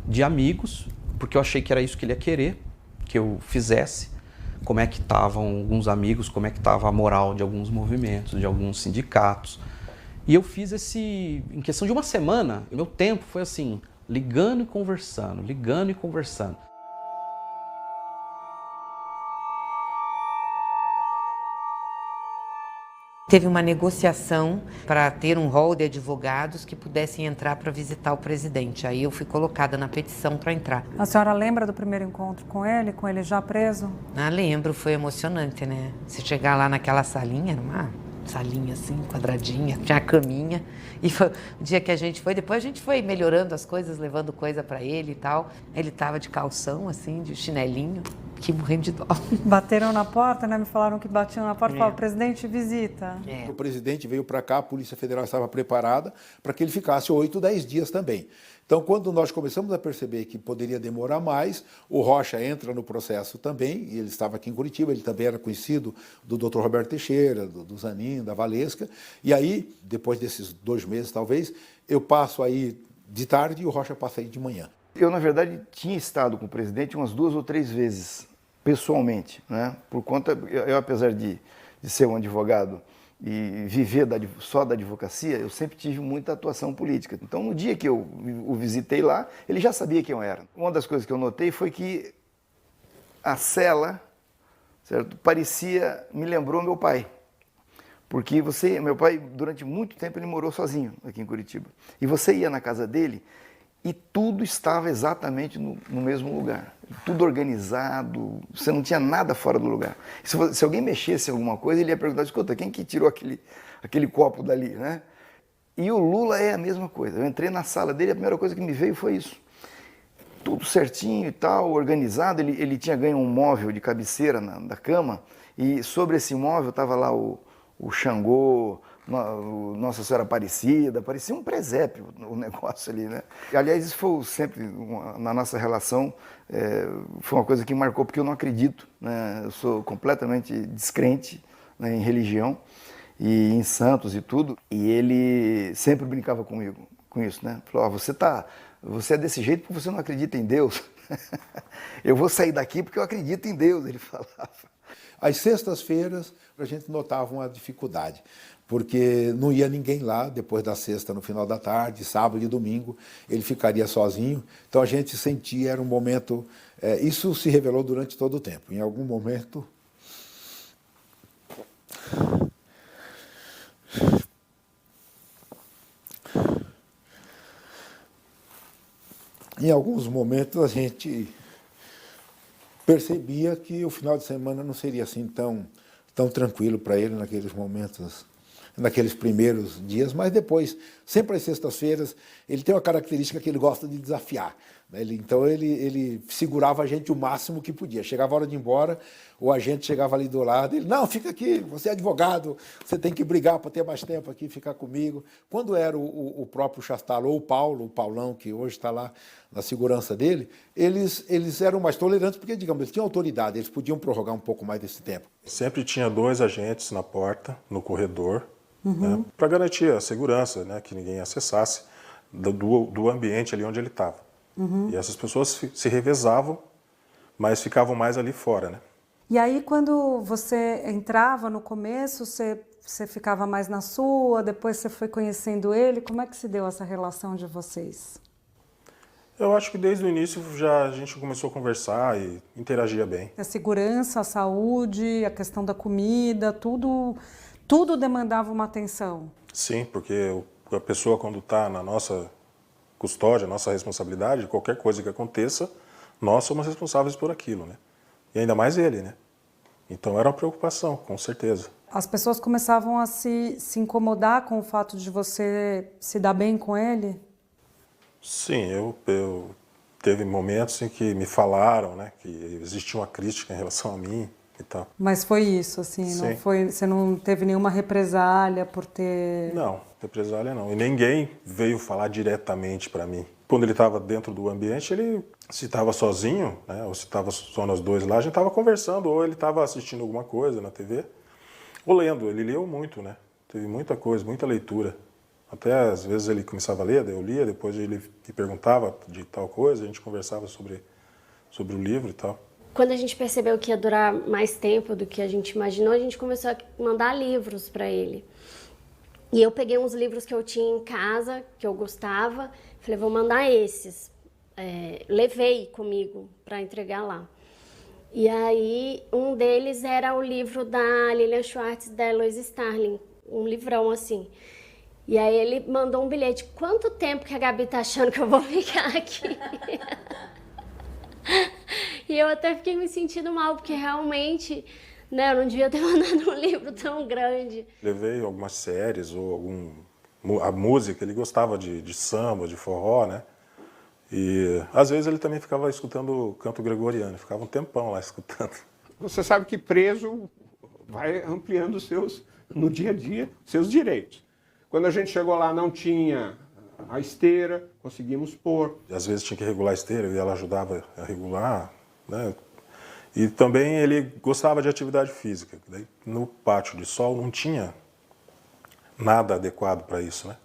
de amigos, porque eu achei que era isso que ele ia querer. que eu fizesse, como é que estavam alguns amigos, como é que estava a moral de alguns movimentos, de alguns sindicatos. E eu fiz em questão de uma semana, o meu tempo foi assim, ligando e conversando, ligando e conversando.
Teve uma negociação para ter um rol de advogados que pudessem entrar para visitar o presidente. Aí eu fui colocada na petição para entrar.
A senhora lembra do primeiro encontro com ele já preso?
Ah, lembro, foi emocionante, né? Você chegar lá naquela salinha, era uma salinha assim, quadradinha, tinha a caminha. E foi, o dia que a gente foi, depois a gente foi melhorando as coisas, levando coisa para ele e tal. Ele tava de calção, assim, de chinelinho. Que morrendo de dó.
Bateram na porta, né? Me falaram que batiam na porta e falaram, presidente, visita.
O presidente veio para cá, a Polícia Federal estava preparada para que ele ficasse 8, 10 dias também. Então, quando nós começamos a perceber que poderia demorar mais, o Rocha entra no processo também, e ele estava aqui em Curitiba, ele também era conhecido do Dr. Roberto Teixeira, do Zanin, da Valesca, e aí, depois desses 2 meses talvez, eu passo aí de tarde e o Rocha passa aí de manhã.
Eu, na verdade, tinha estado com o presidente umas 2 ou 3 vezes, pessoalmente, né? Por conta, eu apesar de ser um advogado e viver só da advocacia, eu sempre tive muita atuação política. Então, no dia que eu o visitei lá, ele já sabia quem eu era. Uma das coisas que eu notei foi que a cela, certo, me lembrou meu pai. Porque meu pai, durante muito tempo, ele morou sozinho aqui em Curitiba. E você ia na casa dele e tudo estava exatamente no mesmo lugar. Tudo organizado, você não tinha nada fora do lugar. Se alguém mexesse em alguma coisa, ele ia perguntar, escuta, quem que tirou aquele copo dali, né? E o Lula é a mesma coisa. Eu entrei na sala dele, a primeira coisa que me veio foi isso. Tudo certinho e tal, organizado. Ele tinha ganho um móvel de cabeceira da cama, e sobre esse móvel estava lá o Xangô, Nossa Senhora Aparecida, parecia um presépio o negócio ali, né? Aliás, isso foi sempre, na nossa relação, foi uma coisa que marcou, porque eu não acredito, né? Eu sou completamente descrente, né, em religião e em santos e tudo, e ele sempre brincava comigo com isso, né? Falou, você é desse jeito porque você não acredita em Deus. Eu vou sair daqui porque eu acredito em Deus, ele falava.
Às sextas-feiras, a gente notava uma dificuldade, porque não ia ninguém lá depois da sexta, no final da tarde, sábado e domingo, ele ficaria sozinho. Então a gente sentia, era um momento... isso se revelou durante todo o tempo. Em algum momento... Em alguns momentos a gente percebia que o final de semana não seria assim tão tranquilo para ele naqueles momentos, naqueles primeiros dias, mas depois, sempre às sextas-feiras, ele tem uma característica que ele gosta de desafiar. Então ele segurava a gente o máximo que podia. Chegava a hora de ir embora, o agente chegava ali do lado, ele, não, fica aqui, você é advogado, você tem que brigar para ter mais tempo aqui, ficar comigo. Quando era o próprio Chastalo ou o Paulão, que hoje está lá na segurança dele, eles eram mais tolerantes porque, digamos, eles tinham autoridade, eles podiam prorrogar um pouco mais desse tempo.
Sempre tinha 2 agentes na porta, no corredor, né, para garantir a segurança, né, que ninguém acessasse do ambiente ali onde ele estava. E essas pessoas se revezavam, mas ficavam mais ali fora, né?
E aí, quando você entrava no começo, você ficava mais na sua, depois você foi conhecendo ele, como é que se deu essa relação de vocês?
Eu acho que desde o início a gente começou a conversar e interagia bem.
A segurança, a saúde, a questão da comida, tudo demandava uma atenção.
Sim, porque a pessoa, quando está na nossa custódia, nossa responsabilidade, qualquer coisa que aconteça, nós somos responsáveis por aquilo, né? E ainda mais ele, né? Então era uma preocupação, com certeza.
As pessoas começavam a se incomodar com o fato de você se dar bem com ele?
Sim, eu teve momentos em que me falaram, né, que existia uma crítica em relação a mim e tal.
Mas foi isso, assim, não foi, você não teve nenhuma represália por ter...
Não, represália não. E ninguém veio falar diretamente para mim. Quando ele estava dentro do ambiente, se estava sozinho, né, ou se estava só nós dois lá, a gente estava conversando, ou ele estava assistindo alguma coisa na TV, ou lendo. Ele leu muito, né? Teve muita coisa, muita leitura. Até às vezes ele começava a ler, eu lia, depois ele me perguntava de tal coisa, a gente conversava sobre o livro e tal.
Quando a gente percebeu que ia durar mais tempo do que a gente imaginou, a gente começou a mandar livros para ele. E eu peguei uns livros que eu tinha em casa, que eu gostava, falei, vou mandar esses. Levei comigo para entregar lá. E aí, um deles era o livro da Lilian Schwartz, da Eloise Starling, um livrão assim. E aí ele mandou um bilhete, quanto tempo que a Gabi tá achando que eu vou ficar aqui? E eu até fiquei me sentindo mal, porque realmente, né, eu não devia ter mandado um livro tão grande.
Levei algumas séries ou a música, ele gostava de samba, de forró, né? E às vezes ele também ficava escutando canto gregoriano, ficava um tempão lá escutando.
Você sabe que preso vai ampliando no dia a dia, seus direitos. Quando a gente chegou lá não tinha a esteira, conseguimos pôr.
Às vezes tinha que regular a esteira e ela ajudava a regular, né? E também ele gostava de atividade física. Daí, no pátio de sol não tinha nada adequado para isso, né?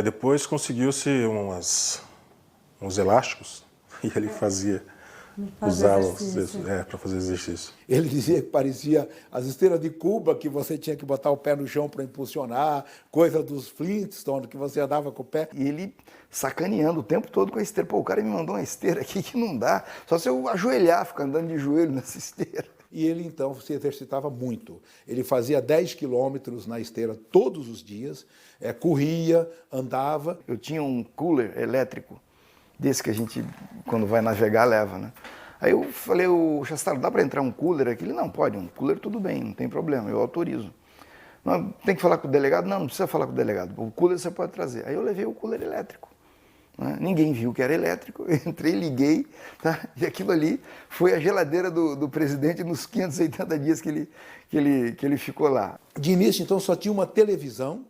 Depois conseguiu-se uns elásticos e ele usava para fazer exercício.
Ele dizia que parecia as esteiras de Cuba, que você tinha que botar o pé no chão para impulsionar, coisa dos Flintstones, que você andava com o pé.
E ele sacaneando o tempo todo com a esteira. Pô, o cara me mandou uma esteira aqui que não dá, só se eu ajoelhar, ficar andando de joelho nessa esteira.
E ele, então, se exercitava muito. Ele fazia 10 quilômetros na esteira todos os dias, corria, andava.
Eu tinha um cooler elétrico, desse que a gente, quando vai navegar, leva, né? Aí eu falei, o Chastaro, dá para entrar um cooler aqui? Ele, não, pode, um cooler tudo bem, não tem problema, eu autorizo. Não, tem que falar com o delegado? Não, não precisa falar com o delegado, o cooler você pode trazer. Aí eu levei o cooler elétrico. Né? Ninguém viu que era elétrico, eu entrei, liguei, tá? E aquilo ali foi a geladeira do presidente nos 580 dias que ele ficou lá.
De início, então, só tinha uma televisão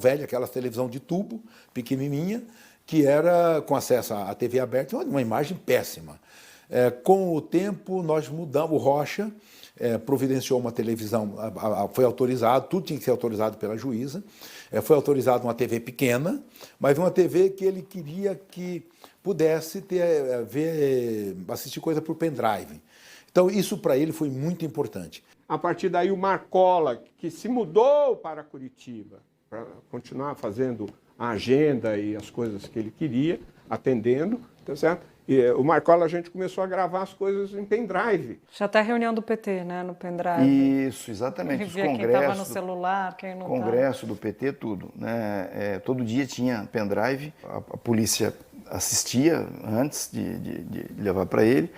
velha, aquela televisão de tubo, pequenininha, que era com acesso à TV aberta, uma imagem péssima. Com o tempo, nós mudamos, o Rocha providenciou uma televisão, foi autorizado, tudo tinha que ser autorizado pela juíza, foi autorizado uma TV pequena, mas uma TV que ele queria que pudesse assistir coisa por pendrive. Então, isso para ele foi muito importante.
A partir daí, o Marcola, que se mudou para Curitiba, para continuar fazendo a agenda e as coisas que ele queria, atendendo, tá certo? E o Marcola, a gente começou a gravar as coisas em pendrive.
Já até a reunião do PT, né, no pendrive.
Isso, exatamente.
Os congressos, quem estava no celular, quem não estava.
Congresso do PT, tudo. Né? Todo dia tinha pendrive, a polícia assistia antes de levar para ele.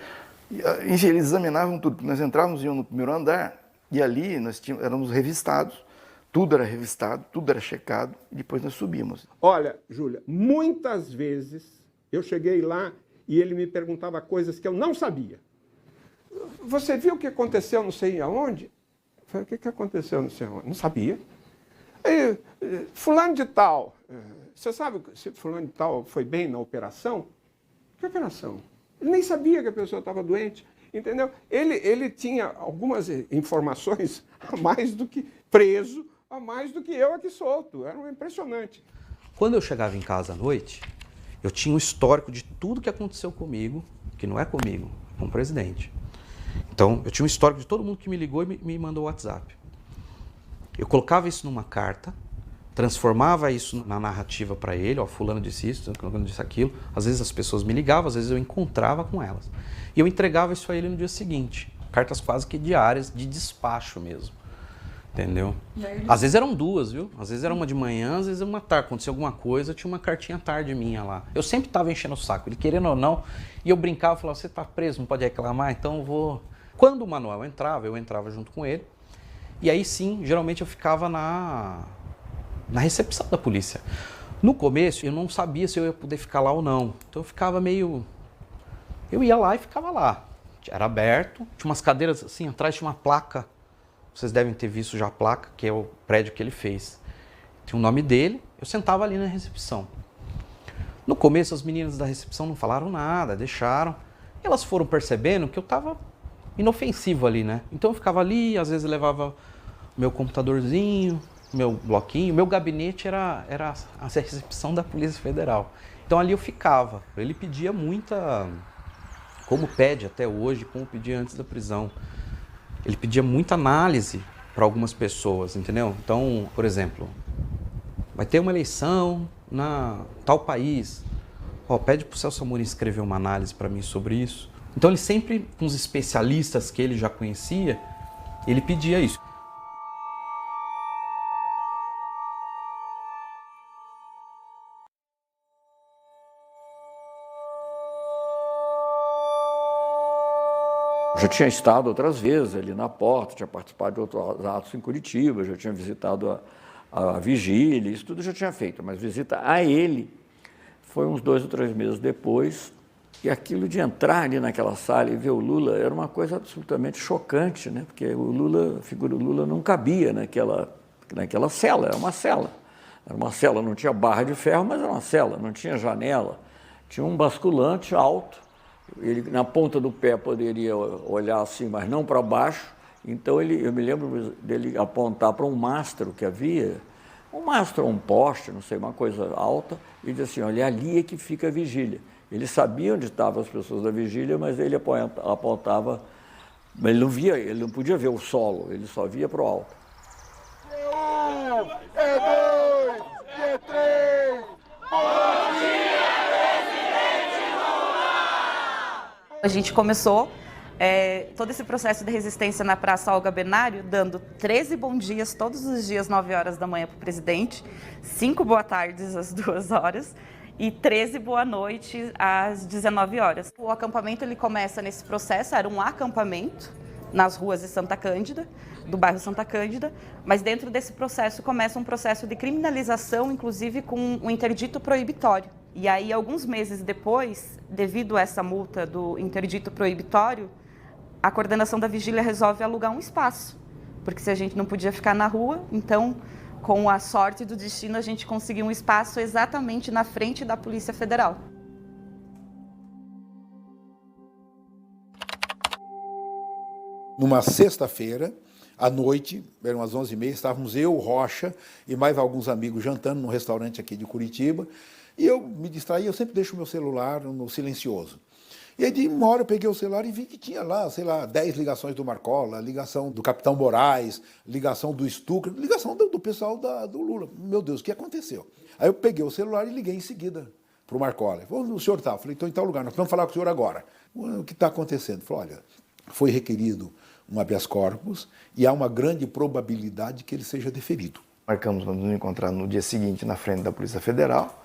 Eles examinavam tudo. Nós entrávamos no primeiro andar e ali nós éramos revistados. Tudo era revistado, tudo era checado, e depois nós subimos.
Olha, Júlia, muitas vezes eu cheguei lá e ele me perguntava coisas que eu não sabia. Você viu o que aconteceu não sei aonde? Eu falei, o que aconteceu não sei aonde? Não sabia. Aí, fulano de tal, você sabe se fulano de tal foi bem na operação? Que operação? Ele nem sabia que a pessoa estava doente, entendeu? Ele tinha algumas informações a mais do que preso, a mais do que eu aqui solto. Era impressionante.
Quando eu chegava em casa à noite, eu tinha um histórico de tudo que aconteceu comigo, que não é comigo, é com o presidente. Então, eu tinha um histórico de todo mundo que me ligou e me mandou o WhatsApp. Eu colocava isso numa carta, transformava isso na narrativa para ele, ó, fulano disse isso, fulano disse aquilo. Às vezes as pessoas me ligavam, às vezes eu encontrava com elas. E eu entregava isso a ele no dia seguinte. Cartas quase que diárias, de despacho mesmo. Entendeu? Às vezes eram duas, viu? Às vezes era uma de manhã, às vezes uma tarde. Aconteceu alguma coisa, tinha uma cartinha tarde minha lá. Eu sempre estava enchendo o saco, ele querendo ou não. E eu brincava, falava, você está preso, não pode reclamar, então eu vou... Quando o Manuel entrava, eu entrava junto com ele. E aí sim, geralmente eu ficava na recepção da polícia. No começo, eu não sabia se eu ia poder ficar lá ou não. Então eu ficava meio... Eu ia lá e ficava lá. Era aberto, tinha umas cadeiras assim, atrás tinha uma placa. Vocês devem ter visto já a placa, que é o prédio que ele fez. Tinha o nome dele, eu sentava ali na recepção. No começo, as meninas da recepção não falaram nada, deixaram. Elas foram percebendo que eu estava inofensivo ali, né? Então eu ficava ali, às vezes levava meu computadorzinho, meu bloquinho. Meu gabinete era a recepção da Polícia Federal. Então ali eu ficava. Ele pedia muita como pede até hoje, como pedia antes da prisão. Ele pedia muita análise para algumas pessoas, entendeu? Então, por exemplo, vai ter uma eleição na tal país. Pede para o Celso Amorim escrever uma análise para mim sobre isso. Então ele sempre, com os especialistas que ele já conhecia, ele pedia isso.
Já tinha estado outras vezes ali na porta, tinha participado de outros atos em Curitiba, já tinha visitado a vigília, isso tudo já tinha feito, mas visita a ele foi uns 2 ou 3 meses depois, e aquilo de entrar ali naquela sala e ver o Lula era uma coisa absolutamente chocante, né? Porque o Lula, a figura do Lula não cabia naquela cela, era uma cela. Era uma cela, não tinha barra de ferro, mas era uma cela, não tinha janela, tinha um basculante alto. Ele, na ponta do pé, poderia olhar assim, mas não para baixo. Então, eu me lembro dele apontar para um mastro que havia, um mastro, um poste, não sei, uma coisa alta, e dizer assim, olha, ali é que fica a vigília. Ele sabia onde estavam as pessoas da vigília, mas ele apontava, mas ele não via, ele não podia ver o solo, ele só via para o alto.
É 1, é 2, é 3, bom dia!
A gente começou todo esse processo de resistência na Praça Olga Benário, dando 13 bom dias todos os dias, 9 horas da manhã para o presidente, 5 boa tardes às 2 horas e 13 boa noite às 19 horas. O acampamento ele começa nesse processo, era um acampamento nas ruas de Santa Cândida, do bairro Santa Cândida, mas dentro desse processo começa um processo de criminalização, inclusive com um interdito proibitório. E aí, alguns meses depois, devido a essa multa do interdito proibitório, a coordenação da vigília resolve alugar um espaço. Porque se a gente não podia ficar na rua, então, com a sorte do destino, a gente conseguiu um espaço exatamente na frente da Polícia Federal.
Numa sexta-feira, à noite, eram as 11h30, estávamos eu, Rocha e mais alguns amigos jantando num restaurante aqui de Curitiba. E eu me distraí, eu sempre deixo o meu celular no silencioso. E aí, de uma hora, eu peguei o celular e vi que tinha lá, sei lá, 10 ligações do Marcola, ligação do Capitão Moraes, ligação do Stucker, ligação do pessoal do Lula. Meu Deus, o que aconteceu? Aí eu peguei o celular e liguei em seguida para o Marcola. Ele falou, o senhor está? Eu falei, estou em tal lugar, nós vamos falar com o senhor agora. O que está acontecendo? Ele falou, olha, foi requerido um habeas corpus e há uma grande probabilidade que ele seja deferido.
Marcamos para nos encontrar no dia seguinte na frente da Polícia Federal,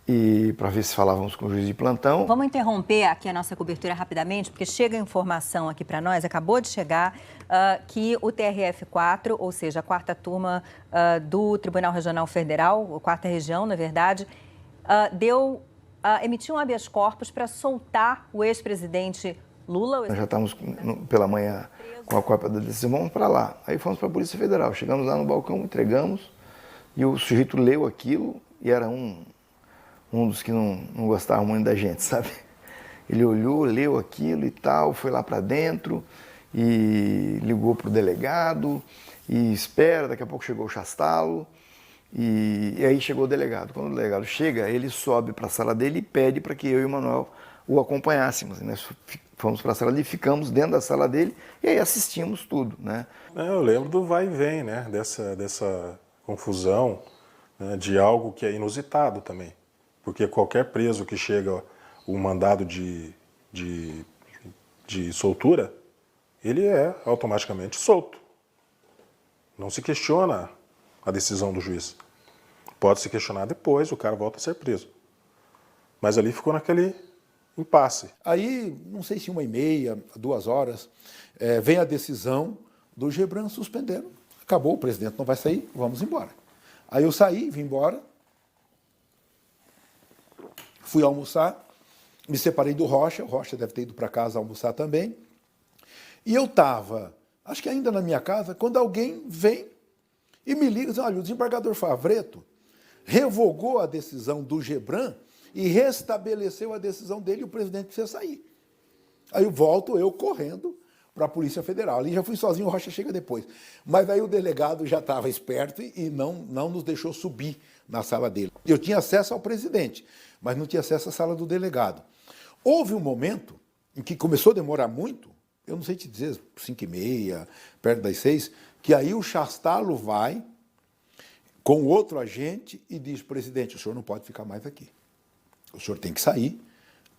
e para ver se falávamos com o juiz de plantão.
Vamos interromper aqui a nossa cobertura rapidamente, porque chega a informação aqui para nós, acabou de chegar, que o TRF4, ou seja, a 4ª turma do Tribunal Regional Federal, a 4ª região, na verdade, emitiu um habeas corpus para soltar o ex-presidente Lula.
Nós já estávamos pela manhã com a cópia da decisão, vamos para lá. Aí fomos para a Polícia Federal, chegamos lá no balcão, entregamos, e o sujeito leu aquilo, e era um dos que não gostava muito da gente, sabe? Ele olhou, leu aquilo e tal, foi lá para dentro e ligou para o delegado e espera, daqui a pouco chegou o Chastalo e aí chegou o delegado. Quando o delegado chega, ele sobe para a sala dele e pede para que eu e o Manuel o acompanhássemos. Nós fomos para a sala dele, ficamos dentro da sala dele e aí assistimos tudo, né?
Eu lembro do vai e vem, né? Dessa confusão, né? De algo que é inusitado também. Porque qualquer preso que chega o mandado de soltura, ele é automaticamente solto. Não se questiona a decisão do juiz. Pode se questionar depois, o cara volta a ser preso. Mas ali ficou naquele impasse.
Aí, não sei se 1h30, 2 horas, vem a decisão do Gebran suspendendo. Acabou, o presidente não vai sair, vamos embora. Aí eu saí, vim embora. Fui almoçar, me separei do Rocha, o Rocha deve ter ido para casa almoçar também. E eu estava, acho que ainda na minha casa, quando alguém vem e me liga e diz, olha, o desembargador Favretto revogou a decisão do Gebran e restabeleceu a decisão dele e o presidente precisa sair. Aí volto eu correndo para a Polícia Federal. Ali já fui sozinho, o Rocha chega depois. Mas aí o delegado já estava esperto e não nos deixou subir na sala dele. Eu tinha acesso ao presidente, mas não tinha acesso à sala do delegado. Houve um momento em que começou a demorar muito, eu não sei te dizer, 5h30, perto das 6, que aí o Chastalo vai com outro agente e diz, presidente, o senhor não pode ficar mais aqui. O senhor tem que sair.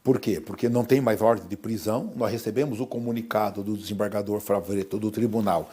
Por quê? Porque não tem mais ordem de prisão. Nós recebemos o comunicado do desembargador Favretto do tribunal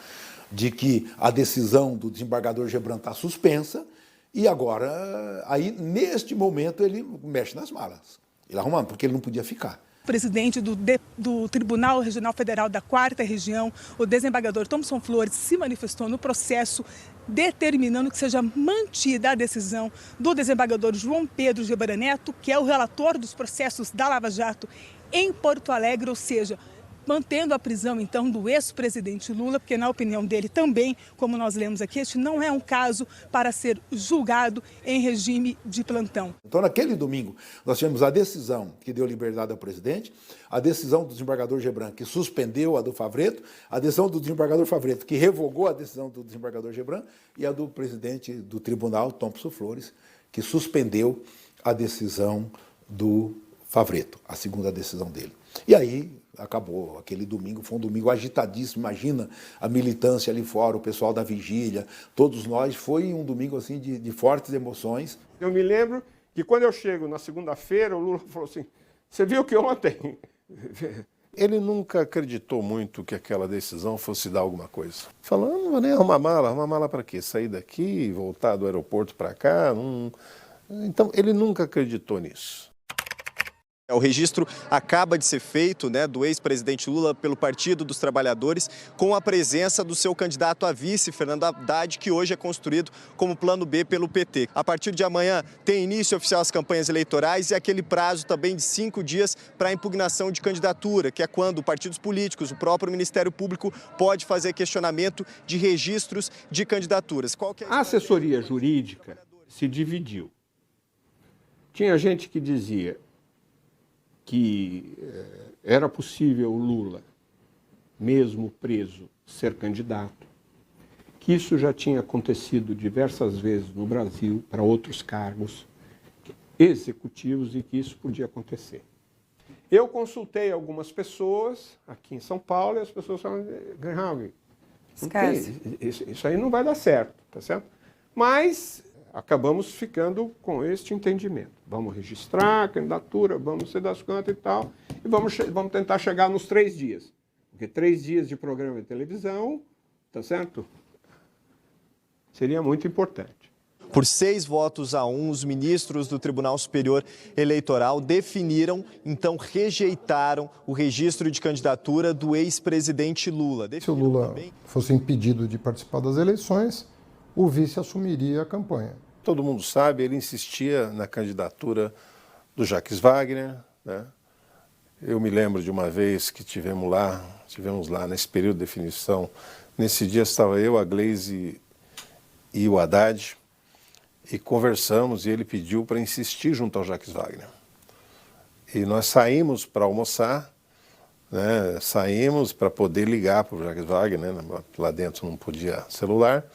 de que a decisão do desembargador Gebran está suspensa e agora, aí, neste momento, ele mexe nas malas. Ele arruma, porque ele não podia ficar.
O presidente do Tribunal Regional Federal da 4ª Região, o desembargador Thomson Flores, se manifestou no processo determinando que seja mantida a decisão do desembargador João Pedro Gebran Neto, que é o relator dos processos da Lava Jato em Porto Alegre, ou seja, mantendo a prisão, então, do ex-presidente Lula, porque, na opinião dele também, como nós lemos aqui, este não é um caso para ser julgado em regime de plantão.
Então, naquele domingo, nós tivemos a decisão que deu liberdade ao presidente, a decisão do desembargador Gebran, que suspendeu a do Favretto, a decisão do desembargador Favretto, que revogou a decisão do desembargador Gebran, e a do presidente do tribunal, Thomson Flores, que suspendeu a decisão do Favretto, a segunda decisão dele. E aí acabou aquele domingo, foi um domingo agitadíssimo, imagina a militância ali fora, o pessoal da vigília, todos nós, foi um domingo assim de fortes emoções.
Eu me lembro que quando eu chego na segunda-feira, o Lula falou assim, você viu que ontem...
Ele nunca acreditou muito que aquela decisão fosse dar alguma coisa. Falou, não vou nem arrumar mala para quê? Sair daqui, voltar do aeroporto para cá? Não... Então, ele nunca acreditou nisso.
O registro acaba de ser feito, do ex-presidente Lula pelo Partido dos Trabalhadores, com a presença do seu candidato a vice, Fernando Haddad, que hoje é construído como plano B pelo PT. A partir de amanhã tem início oficial as campanhas eleitorais e aquele prazo também de 5 dias para a impugnação de candidatura, que é quando partidos políticos, o próprio Ministério Público, pode fazer questionamento de registros de candidaturas.
A assessoria jurídica se dividiu. Tinha gente que dizia que era possível o Lula, mesmo preso, ser candidato, que isso já tinha acontecido diversas vezes no Brasil para outros cargos executivos e que isso podia acontecer. Eu consultei algumas pessoas aqui em São Paulo e as pessoas falaram, Greenhalgh, isso aí não vai dar certo, tá certo? Mas acabamos ficando com este entendimento. Vamos registrar a candidatura, vamos ser das quantas e tal, e vamos tentar chegar nos 3 dias. Porque 3 dias de programa de televisão, tá certo? Seria muito importante.
Por 6 votos a 1, os ministros do Tribunal Superior Eleitoral definiram, então rejeitaram o registro de candidatura do ex-presidente Lula.
Se o Lula fosse impedido de participar das eleições, o vice assumiria a campanha.
Todo mundo sabe, ele insistia na candidatura do Jacques Wagner, Eu me lembro de uma vez que tivemos lá nesse período de definição. Nesse dia estava eu, a Gleisi e o Haddad, e conversamos e ele pediu para insistir junto ao Jacques Wagner. E nós saímos para almoçar, saímos para poder ligar para o Jacques Wagner, lá dentro não podia celular.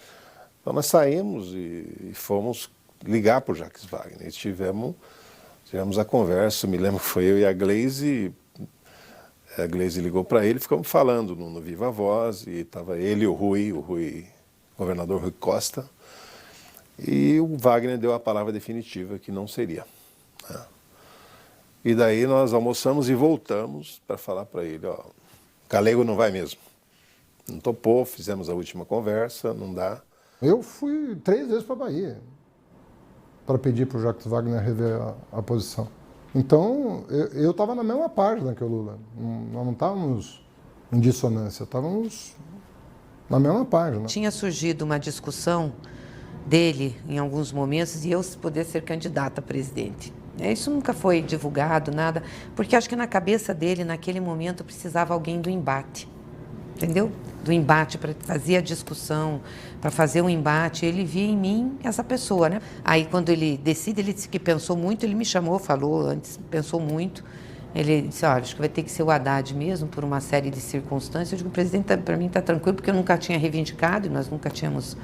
Então nós saímos e fomos ligar para o Jacques Wagner. E tivemos a conversa, me lembro que foi eu e a Gleisi ligou para ele, ficamos falando no Viva Voz, e estava ele e o governador Rui Costa, e o Wagner deu a palavra definitiva que não seria. E daí nós almoçamos e voltamos para falar para ele, Galego não vai mesmo. Não topou, fizemos a última conversa, não dá.
Eu fui 3 vezes para a Bahia para pedir para o Jacques Wagner rever a posição. Então, eu estava na mesma página que o Lula. Nós não estávamos em dissonância, estávamos na mesma página.
Tinha surgido uma discussão dele, em alguns momentos, de eu poder ser candidata a presidente. Isso nunca foi divulgado, nada, porque acho que na cabeça dele, naquele momento, precisava alguém do embate. Entendeu? Do embate, para fazer a discussão, para fazer um embate. Ele via em mim essa pessoa, Aí, quando ele decide, ele disse que pensou muito, ele me chamou, falou antes, pensou muito. Ele disse, olha, acho que vai ter que ser o Haddad mesmo, por uma série de circunstâncias. Eu digo, presidente, para mim está tranquilo, porque eu nunca tinha reivindicado, e nós nunca tínhamos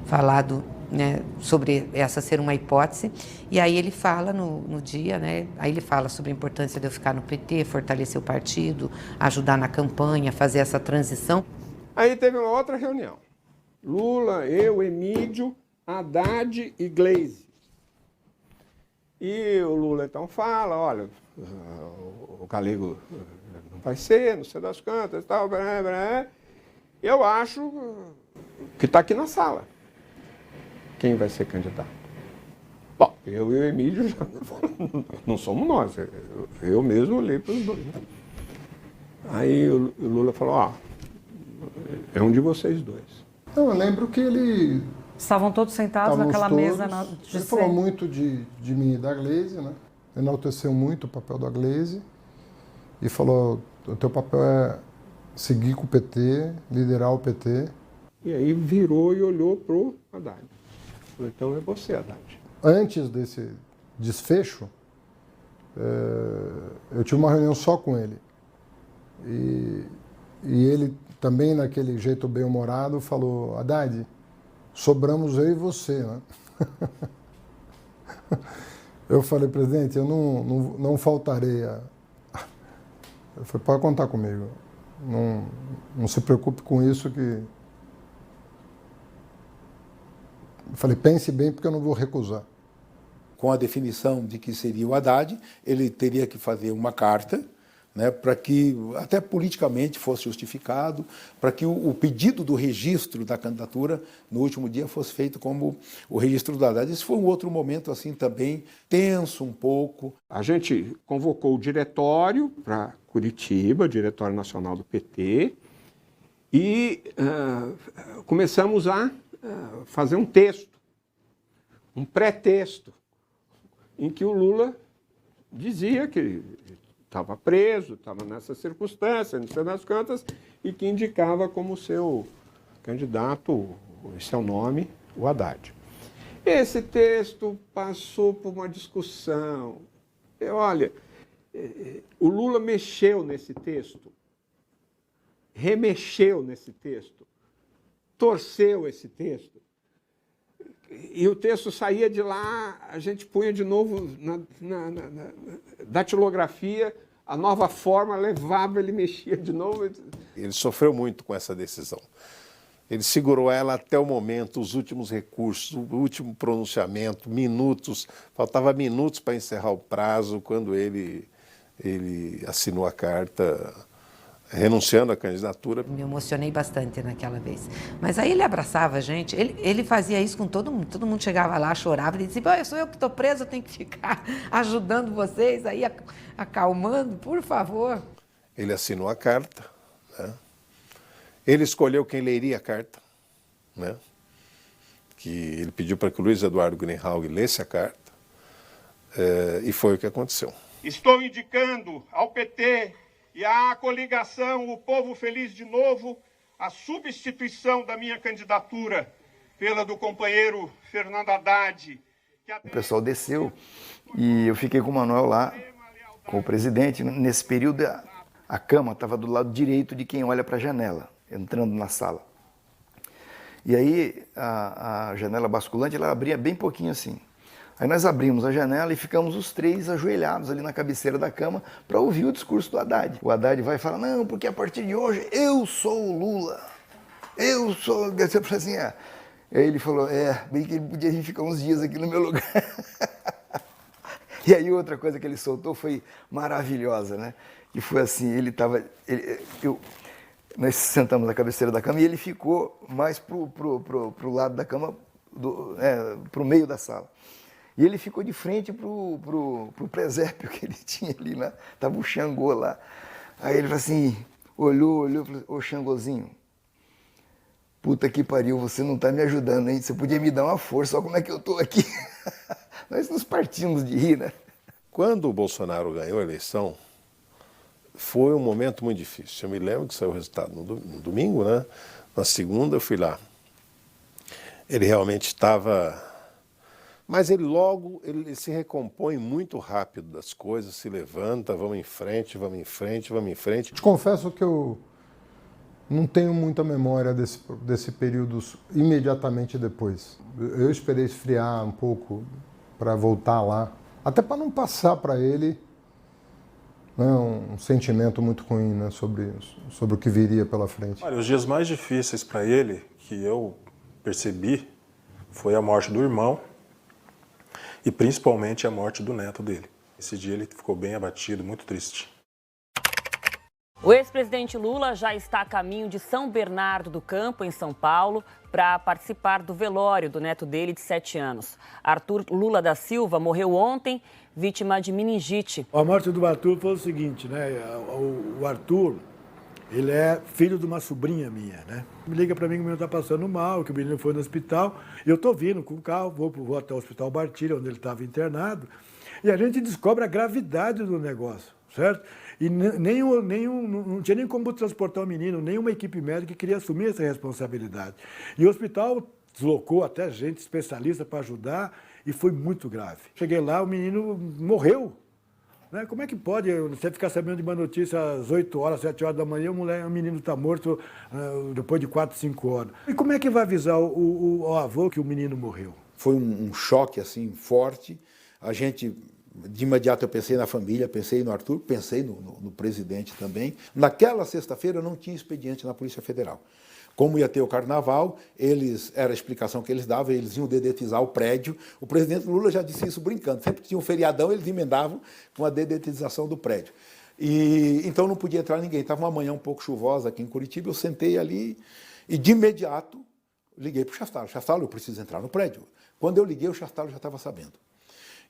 falado, né, sobre essa ser uma hipótese. E aí ele fala no dia, né, aí ele fala sobre a importância de eu ficar no PT, fortalecer o partido, ajudar na campanha, fazer essa transição.
Aí teve uma outra reunião. Lula, eu, Emídio, Haddad e Gleisi. E o Lula então fala, olha, o Galego não vai ser, não sei das quantas, tal, blá, blá. Eu acho que está aqui na sala. Quem vai ser candidato? Bom, eu e o Emílio já não somos nós. Eu mesmo olhei para os dois. Aí o Lula falou, ó, é um de vocês dois.
Eu lembro que ele...
Estavam todos sentados naquela mesa.
Ele falou muito de mim e da Gleisi, né? Enalteceu muito o papel da Gleisi e falou, o teu papel é seguir com o PT, liderar o PT.
E aí virou e olhou pro Haddad. Falou, então é você, Haddad.
Antes desse desfecho, eu tive uma reunião só com ele. E ele também, naquele jeito bem-humorado, falou, Haddad, sobramos eu e você, né? Eu falei, presidente, eu não faltarei a... Eu falei, pode contar comigo. Não se preocupe com isso que... Eu falei, pense bem porque eu não vou recusar.
Com a definição de que seria o Haddad, ele teria que fazer uma carta, né, para que, até politicamente, fosse justificado, para que o pedido do registro da candidatura, no último dia, fosse feito como o registro do Haddad. Esse foi um outro momento, assim, também tenso um pouco.
A gente convocou o diretório para Curitiba, Diretório Nacional do PT, e começamos a fazer um texto, um pré-texto, em que o Lula dizia que estava preso, estava nessa circunstância, não sei das quantas, e que indicava como seu candidato, esse é o nome, o Haddad. Esse texto passou por uma discussão. Olha, o Lula mexeu nesse texto, remexeu nesse texto, torceu esse texto, e o texto saía de lá, a gente punha de novo na datilografia, a nova forma, levava, ele mexia de novo.
Ele sofreu muito com essa decisão. Ele segurou ela até o momento, os últimos recursos, o último pronunciamento, minutos, faltava minutos para encerrar o prazo, quando ele assinou a carta renunciando à candidatura.
Me emocionei bastante naquela vez. Mas aí ele abraçava a gente, ele fazia isso com todo mundo chegava lá, chorava, ele dizia, sou eu que estou preso, eu tenho que ficar ajudando vocês, aí acalmando, por favor.
Ele assinou a carta, né? Ele escolheu quem leria a carta, né? Que ele pediu para que o Luiz Eduardo Greenhalgh lesse a carta, e foi o que aconteceu.
Estou indicando ao PT e à coligação O Povo Feliz de Novo a substituição da minha candidatura pela do companheiro Fernando Haddad.
O pessoal desceu e eu fiquei com o Manuel lá, com o presidente. Nesse período, a cama estava do lado direito de quem olha para a janela, entrando na sala. E aí a janela basculante, ela abria bem pouquinho assim. Aí nós abrimos a janela e ficamos os três ajoelhados ali na cabeceira da cama para ouvir o discurso do Haddad. O Haddad vai falar, não, porque a partir de hoje eu sou o Lula. Eu sou... Você fala assim, Aí ele falou, bem que ele podia ficar uns dias aqui no meu lugar. E aí outra coisa que ele soltou foi maravilhosa, né? Que foi assim, nós sentamos na cabeceira da cama e ele ficou mais pro lado da cama, pro meio da sala. E ele ficou de frente pro presépio que ele tinha ali, né? Tava o Xangô lá. Aí ele falou assim, olhou, falou, ô Xangôzinho, puta que pariu, você não tá me ajudando, hein? Você podia me dar uma força, olha como é que eu tô aqui. Nós nos partimos de rir, né?
Quando o Bolsonaro ganhou a eleição, foi um momento muito difícil. Eu me lembro que saiu o resultado no domingo, né? Na segunda eu fui lá. Ele realmente estava... Mas ele se recompõe muito rápido das coisas, se levanta, vamos em frente, vamos em frente, vamos em frente.
Te confesso que eu Não tenho muita memória desse período imediatamente depois. Eu esperei esfriar um pouco para voltar lá, até para não passar para ele, né, um sentimento muito ruim, né, sobre o que viria pela frente.
Olha, os dias mais difíceis para ele, que eu percebi, foi a morte do irmão e principalmente a morte do neto dele. Esse dia ele ficou bem abatido, muito triste.
O ex-presidente Lula já está a caminho de São Bernardo do Campo, em São Paulo, para participar do velório do neto dele de 7 anos. Arthur Lula da Silva morreu ontem, vítima de meningite.
A morte do Arthur foi o seguinte, né? O Arthur, ele é filho de uma sobrinha minha, né? Me liga para mim que o menino está passando mal, que o menino foi no hospital. E eu estou vindo com o carro, vou até o Hospital Bartilha, onde ele estava internado, e a gente descobre a gravidade do negócio, certo? E não tinha nem como transportar o menino, nenhuma equipe médica queria assumir essa responsabilidade. E o hospital deslocou até gente especialista para ajudar e foi muito grave. Cheguei lá, o menino morreu. Né? Como é que pode você ficar sabendo de uma notícia às 8 horas, 7 horas da manhã, o menino está morto depois de 4, 5 horas? E como é que vai avisar o avô que o menino morreu?
Foi um choque assim forte. A gente... De imediato eu pensei na família, pensei no Arthur, pensei no presidente também. Naquela sexta-feira eu não tinha expediente na Polícia Federal. Como ia ter o carnaval, era a explicação que eles davam, eles iam dedetizar o prédio. O presidente Lula já disse isso brincando. Sempre que tinha um feriadão, eles emendavam com a dedetização do prédio. Então não podia entrar ninguém. Estava uma manhã um pouco chuvosa aqui em Curitiba, eu sentei ali e de imediato liguei para o Chastalo. Chastalo, eu preciso entrar no prédio. Quando eu liguei, o Chastalo já estava sabendo.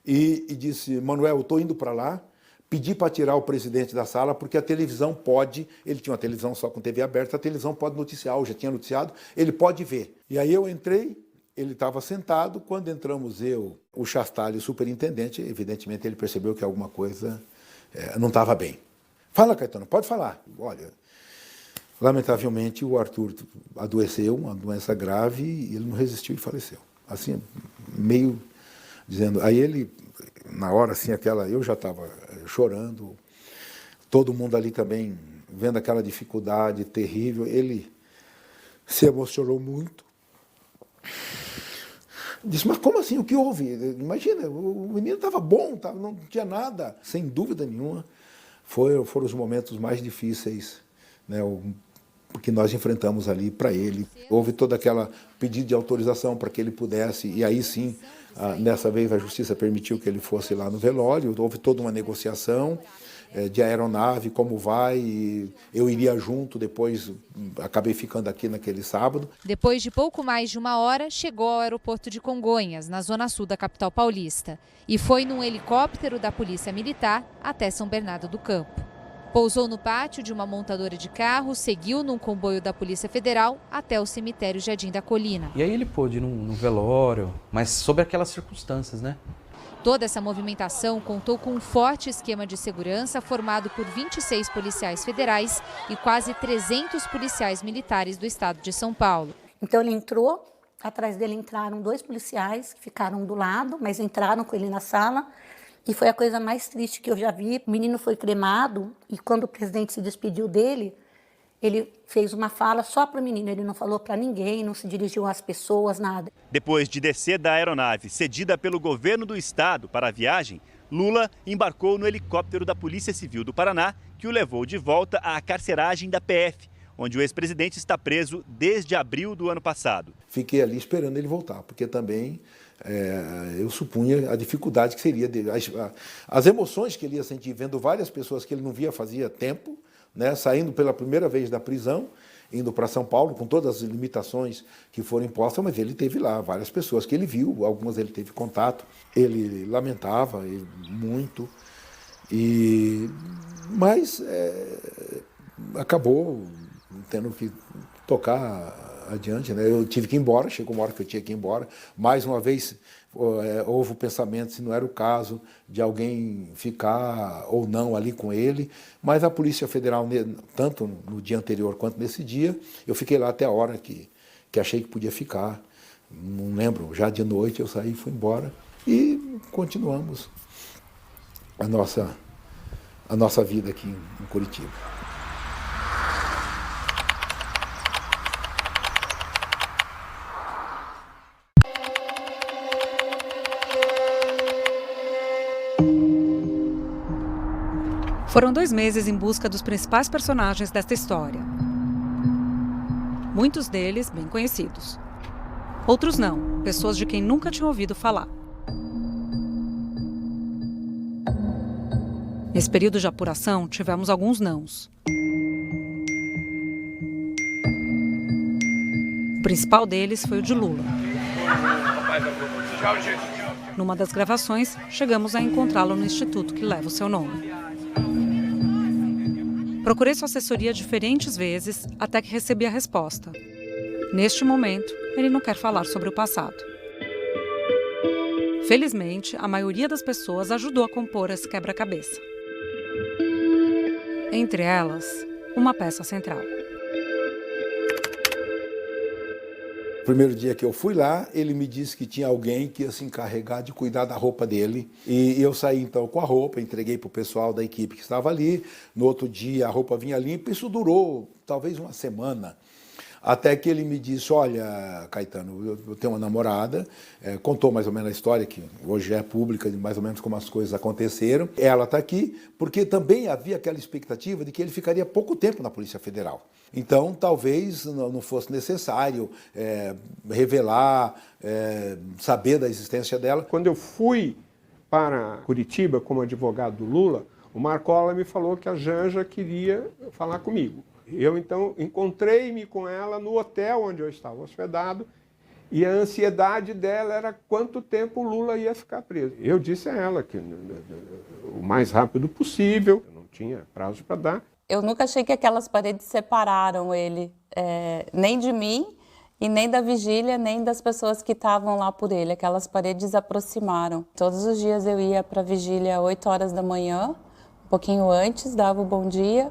E disse, Manuel, eu estou indo para lá, pedi para tirar o presidente da sala, porque a televisão pode, ele tinha uma televisão só com TV aberta, a televisão pode noticiar, eu já tinha noticiado, ele pode ver. E aí eu entrei, ele estava sentado, quando entramos eu, o Chastalo e o superintendente, evidentemente ele percebeu que alguma coisa não estava bem. Fala, Caetano, pode falar. Olha, lamentavelmente o Arthur adoeceu, uma doença grave, e ele não resistiu e faleceu. Assim, meio... dizendo, aí ele, na hora assim, eu já estava chorando, todo mundo ali também, vendo aquela dificuldade terrível, ele se emocionou muito. Disse, mas como assim, o que houve? Imagina, o menino estava bom, não tinha nada. Sem dúvida nenhuma, foram os momentos mais difíceis, né, que nós enfrentamos ali para ele. Houve toda aquela pedido de autorização para que ele pudesse, e aí sim, nessa vez a Justiça permitiu que ele fosse lá no velório, houve toda uma negociação de aeronave, como vai, eu iria junto, depois acabei ficando aqui naquele sábado.
Depois de pouco mais de 1 hora, chegou ao aeroporto de Congonhas, na zona sul da capital paulista, e foi num helicóptero da Polícia Militar até São Bernardo do Campo. Pousou no pátio de uma montadora de carros, seguiu num comboio da Polícia Federal até o cemitério Jardim da Colina.
E aí ele pôde ir num velório, mas sob aquelas circunstâncias, né?
Toda essa movimentação contou com um forte esquema de segurança formado por 26 policiais federais e quase 300 policiais militares do estado de São Paulo.
Então ele entrou, atrás dele entraram 2 policiais que ficaram do lado, mas entraram com ele na sala. E foi a coisa mais triste que eu já vi. O menino foi cremado e quando o presidente se despediu dele, ele fez uma fala só para o menino. Ele não falou para ninguém, não se dirigiu às pessoas, nada.
Depois de descer da aeronave cedida pelo governo do estado para a viagem, Lula embarcou no helicóptero da Polícia Civil do Paraná, que o levou de volta à carceragem da PF, onde o ex-presidente está preso desde abril do ano passado.
Fiquei ali esperando ele voltar, porque também... eu supunha a dificuldade que seria dele, as emoções que ele ia sentir vendo várias pessoas que ele não via fazia tempo, né, saindo pela primeira vez da prisão, indo para São Paulo com todas as limitações que foram impostas, mas ele teve lá várias pessoas que ele viu, algumas ele teve contato, ele lamentava muito, mas acabou tendo que tocar adiante, né? Eu tive que ir embora, chegou uma hora que eu tinha que ir embora. Mais uma vez, houve o pensamento se não era o caso de alguém ficar ou não ali com ele, mas a Polícia Federal, tanto no dia anterior quanto nesse dia, eu fiquei lá até a hora que achei que podia ficar. Não lembro, já de noite eu saí e fui embora e continuamos a nossa vida aqui em Curitiba.
Foram 2 meses em busca dos principais personagens desta história. Muitos deles bem conhecidos. Outros não, pessoas de quem nunca tinha ouvido falar. Nesse período de apuração, tivemos alguns nãos. O principal deles foi o de Lula. Numa das gravações, chegamos a encontrá-lo no instituto que leva o seu nome. Procurei sua assessoria diferentes vezes até que recebi a resposta. Neste momento, ele não quer falar sobre o passado. Felizmente, a maioria das pessoas ajudou a compor esse quebra-cabeça. Entre elas, uma peça central.
Primeiro dia que eu fui lá, ele me disse que tinha alguém que ia se encarregar de cuidar da roupa dele. E eu saí então com a roupa, entreguei para o pessoal da equipe que estava ali. No outro dia a roupa vinha limpa. Isso durou talvez uma semana. Até que ele me disse, olha, Caetano, eu tenho uma namorada, contou mais ou menos a história, que hoje é pública, de mais ou menos como as coisas aconteceram. Ela está aqui porque também havia aquela expectativa de que ele ficaria pouco tempo na Polícia Federal. Então, talvez não fosse necessário revelar, saber da existência dela.
Quando eu fui para Curitiba como advogado do Lula, o Marcola me falou que a Janja queria falar comigo. Eu, então, encontrei-me com ela no hotel onde eu estava hospedado e a ansiedade dela era quanto tempo o Lula ia ficar preso. Eu disse a ela que o mais rápido possível, eu não tinha prazo para dar.
Eu nunca achei que aquelas paredes separaram ele, nem de mim e nem da vigília, nem das pessoas que estavam lá por ele. Aquelas paredes aproximaram. Todos os dias eu ia para a vigília às 8 horas da manhã, um pouquinho antes, dava o bom dia,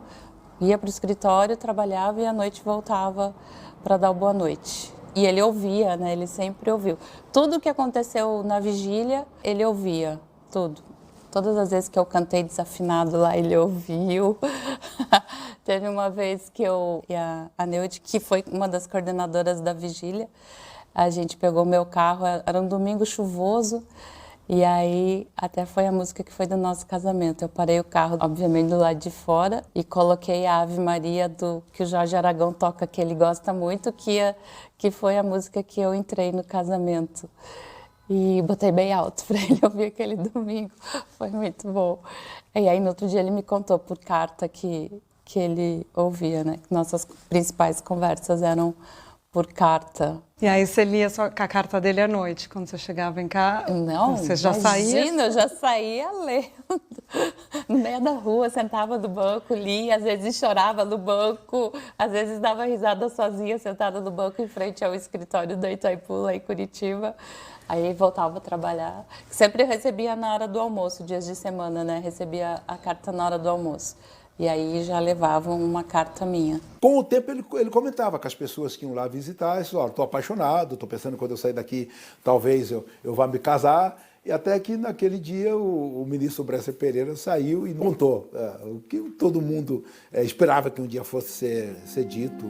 ia para o escritório, trabalhava e à noite voltava para dar o boa noite. E ele ouvia, né? Ele sempre ouviu. Tudo que aconteceu na vigília, ele ouvia, tudo. Todas as vezes que eu cantei desafinado lá, ele ouviu. Teve uma vez que eu e a Neude, que foi uma das coordenadoras da vigília, a gente pegou meu carro, era um domingo chuvoso, e aí até foi a música que foi do nosso casamento. Eu parei o carro, obviamente, do lado de fora e coloquei a Ave Maria que o Jorge Aragão toca, que ele gosta muito, que foi a música que eu entrei no casamento. E botei bem alto para ele ouvir aquele domingo. Foi muito bom. E aí, no outro dia, ele me contou por carta que ele ouvia, né? Nossas principais conversas eram por carta.
E aí você lia só a carta dele à noite, quando você chegava em casa?
Não,
você já saía?
Eu já saía lendo. No meio da rua, sentava no banco, lia, às vezes chorava no banco, às vezes dava risada sozinha, sentada no banco em frente ao escritório da Itaipu, lá em Curitiba. Aí voltava a trabalhar. Sempre eu recebia na hora do almoço, dias de semana, né? Recebia a carta na hora do almoço. E aí já levavam uma carta minha.
Com o tempo ele comentava com as pessoas que iam lá visitar, estou apaixonado, estou pensando quando eu sair daqui, talvez eu vá me casar. E até que naquele dia o ministro Bresser Pereira saiu e contou o que todo mundo esperava que um dia fosse ser dito.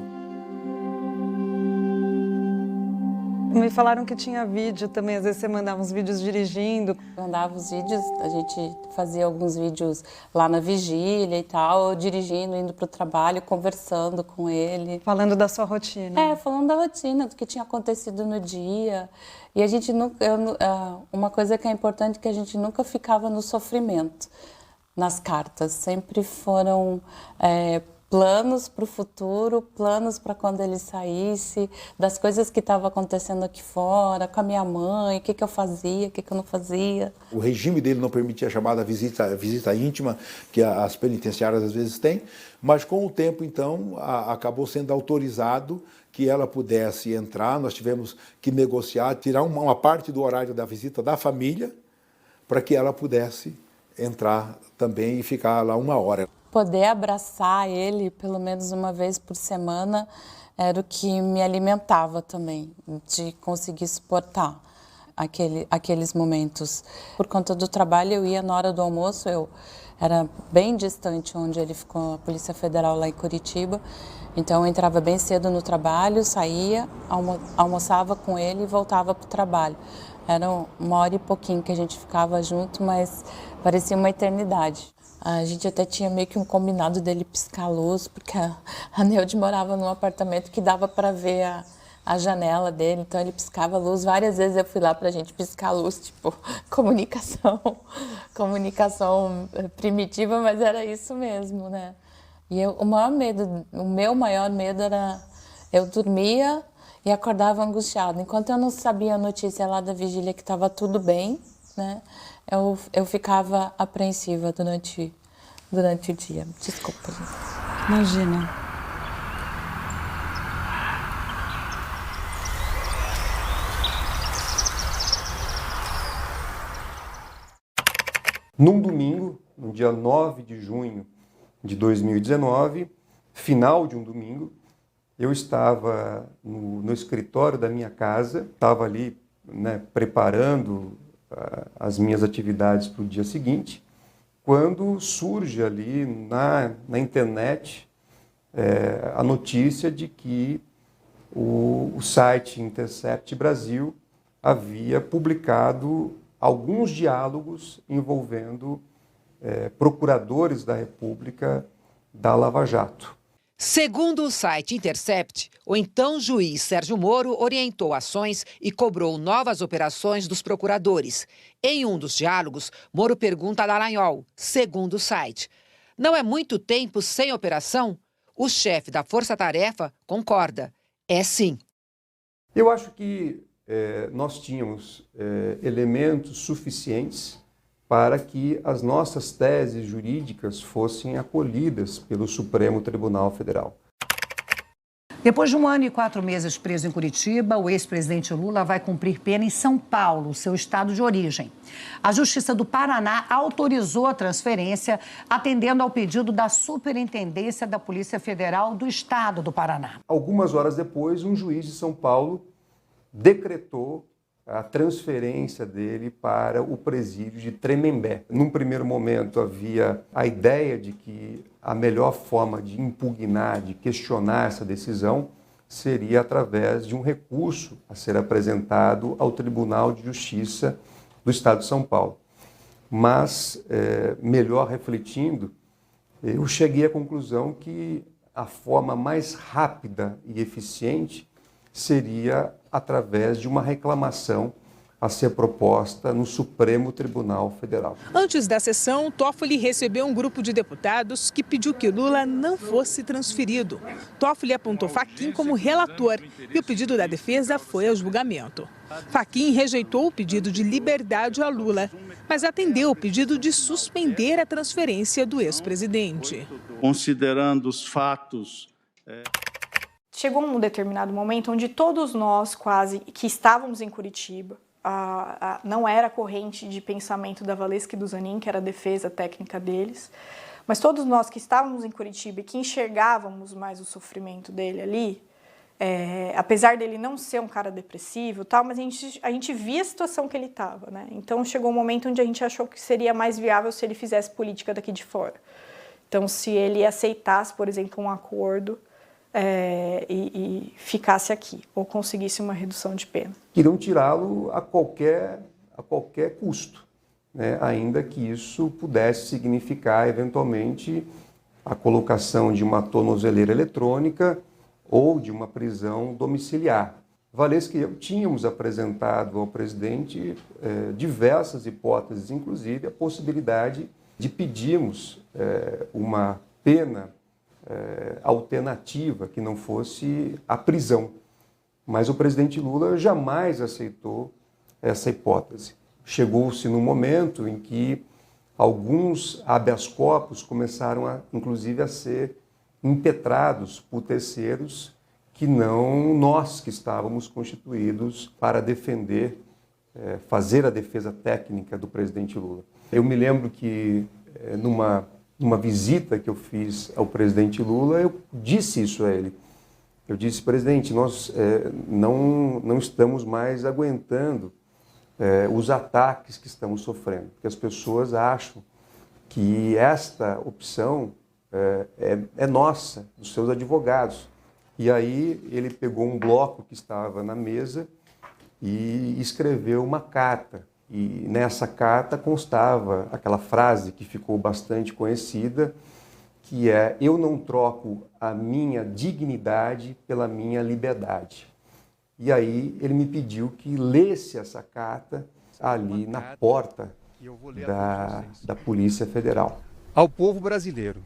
Me falaram que tinha vídeo também, às vezes você mandava uns vídeos dirigindo.
Mandava os vídeos, a gente fazia alguns vídeos lá na vigília e tal, dirigindo, indo para o trabalho, conversando com ele.
Falando da sua rotina.
Falando da rotina, do que tinha acontecido no dia. E a gente nunca, uma coisa que é importante é que a gente nunca ficava no sofrimento nas cartas. Sempre foram planos para o futuro, planos para quando ele saísse, das coisas que estavam acontecendo aqui fora, com a minha mãe, o que eu fazia, o que eu não fazia.
O regime dele não permitia a chamada visita íntima, que as penitenciárias às vezes têm, mas com o tempo, então, acabou sendo autorizado que ela pudesse entrar. Nós tivemos que negociar, tirar uma parte do horário da visita da família, para que ela pudesse entrar também e ficar lá 1 hora.
Poder abraçar ele pelo menos uma vez por semana era o que me alimentava também, de conseguir suportar aqueles momentos. Por conta do trabalho, eu ia na hora do almoço, eu era bem distante onde ele ficou, a Polícia Federal lá em Curitiba, então eu entrava bem cedo no trabalho, saía, almoçava com ele e voltava para o trabalho. Era 1 hora e pouquinho que a gente ficava junto, mas parecia uma eternidade.
A gente até tinha meio que um combinado dele piscar a luz, porque a Neude morava num apartamento que dava para ver a janela dele, então ele piscava a luz. Várias vezes eu fui lá pra gente piscar a luz, tipo, comunicação primitiva, mas era isso mesmo, né? E o meu maior medo era, eu dormia e acordava angustiada. Enquanto eu não sabia a notícia lá da vigília que estava tudo bem, né? Eu ficava apreensiva durante o dia. Desculpa, gente.
Imagina.
Num domingo, no dia 9 de junho de 2019, final de um domingo, eu estava no escritório da minha casa, estava ali, né, preparando as minhas atividades para o dia seguinte, quando surge ali na internet a notícia de que o site Intercept Brasil havia publicado alguns diálogos envolvendo procuradores da República da Lava Jato.
Segundo o site Intercept, o então juiz Sérgio Moro orientou ações e cobrou novas operações dos procuradores. Em um dos diálogos, Moro pergunta a Dallagnol, segundo o site: não é muito tempo sem operação? O chefe da Força Tarefa concorda. É sim.
Eu acho que nós tínhamos elementos suficientes para que as nossas teses jurídicas fossem acolhidas pelo Supremo Tribunal Federal.
Depois de 1 ano e 4 meses preso em Curitiba, o ex-presidente Lula vai cumprir pena em São Paulo, seu estado de origem. A Justiça do Paraná autorizou a transferência, atendendo ao pedido da Superintendência da Polícia Federal do Estado do Paraná.
Algumas horas depois, um juiz de São Paulo decretou a transferência dele para o presídio de Tremembé. Num primeiro momento havia a ideia de que a melhor forma de impugnar, de questionar essa decisão, seria através de um recurso a ser apresentado ao Tribunal de Justiça do Estado de São Paulo. Mas, melhor refletindo, eu cheguei à conclusão que a forma mais rápida e eficiente seria através de uma reclamação a ser proposta no Supremo Tribunal Federal.
Antes da sessão, Toffoli recebeu um grupo de deputados que pediu que Lula não fosse transferido. Toffoli apontou Fachin como relator e o pedido da defesa foi ao julgamento. Fachin rejeitou o pedido de liberdade a Lula, mas atendeu o pedido de suspender a transferência do ex-presidente.
Considerando os fatos...
Chegou um determinado momento onde todos nós, quase, que estávamos em Curitiba, não era corrente de pensamento da Valesca e do Zanin, que era a defesa técnica deles, mas todos nós que estávamos em Curitiba e que enxergávamos mais o sofrimento dele ali, apesar dele não ser um cara depressivo, tal, mas a gente via a situação que ele estava, né? Então chegou um momento onde a gente achou que seria mais viável se ele fizesse política daqui de fora. Então se ele aceitasse, por exemplo, um acordo e ficasse aqui, ou conseguisse uma redução de pena.
Queriam tirá-lo a qualquer custo, né? Ainda que isso pudesse significar, eventualmente, a colocação de uma tornozeleira eletrônica ou de uma prisão domiciliar. Valesca e eu tínhamos apresentado ao presidente diversas hipóteses, inclusive a possibilidade de pedirmos uma pena alternativa que não fosse a prisão. Mas o presidente Lula jamais aceitou essa hipótese. Chegou-se no momento em que alguns habeas corpus começaram, inclusive, a ser impetrados por terceiros que não nós que estávamos constituídos para defender, fazer a defesa técnica do presidente Lula. Eu me lembro que numa visita que eu fiz ao presidente Lula, eu disse isso a ele. Eu disse, presidente, nós não estamos mais aguentando os ataques que estamos sofrendo, porque as pessoas acham que esta opção é nossa, dos seus advogados. E aí ele pegou um bloco que estava na mesa e escreveu uma carta E nessa carta constava aquela frase que ficou bastante conhecida, que é: eu não troco a minha dignidade pela minha liberdade. E aí ele me pediu que lesse essa carta ali na porta da Polícia Federal.
Ao povo brasileiro,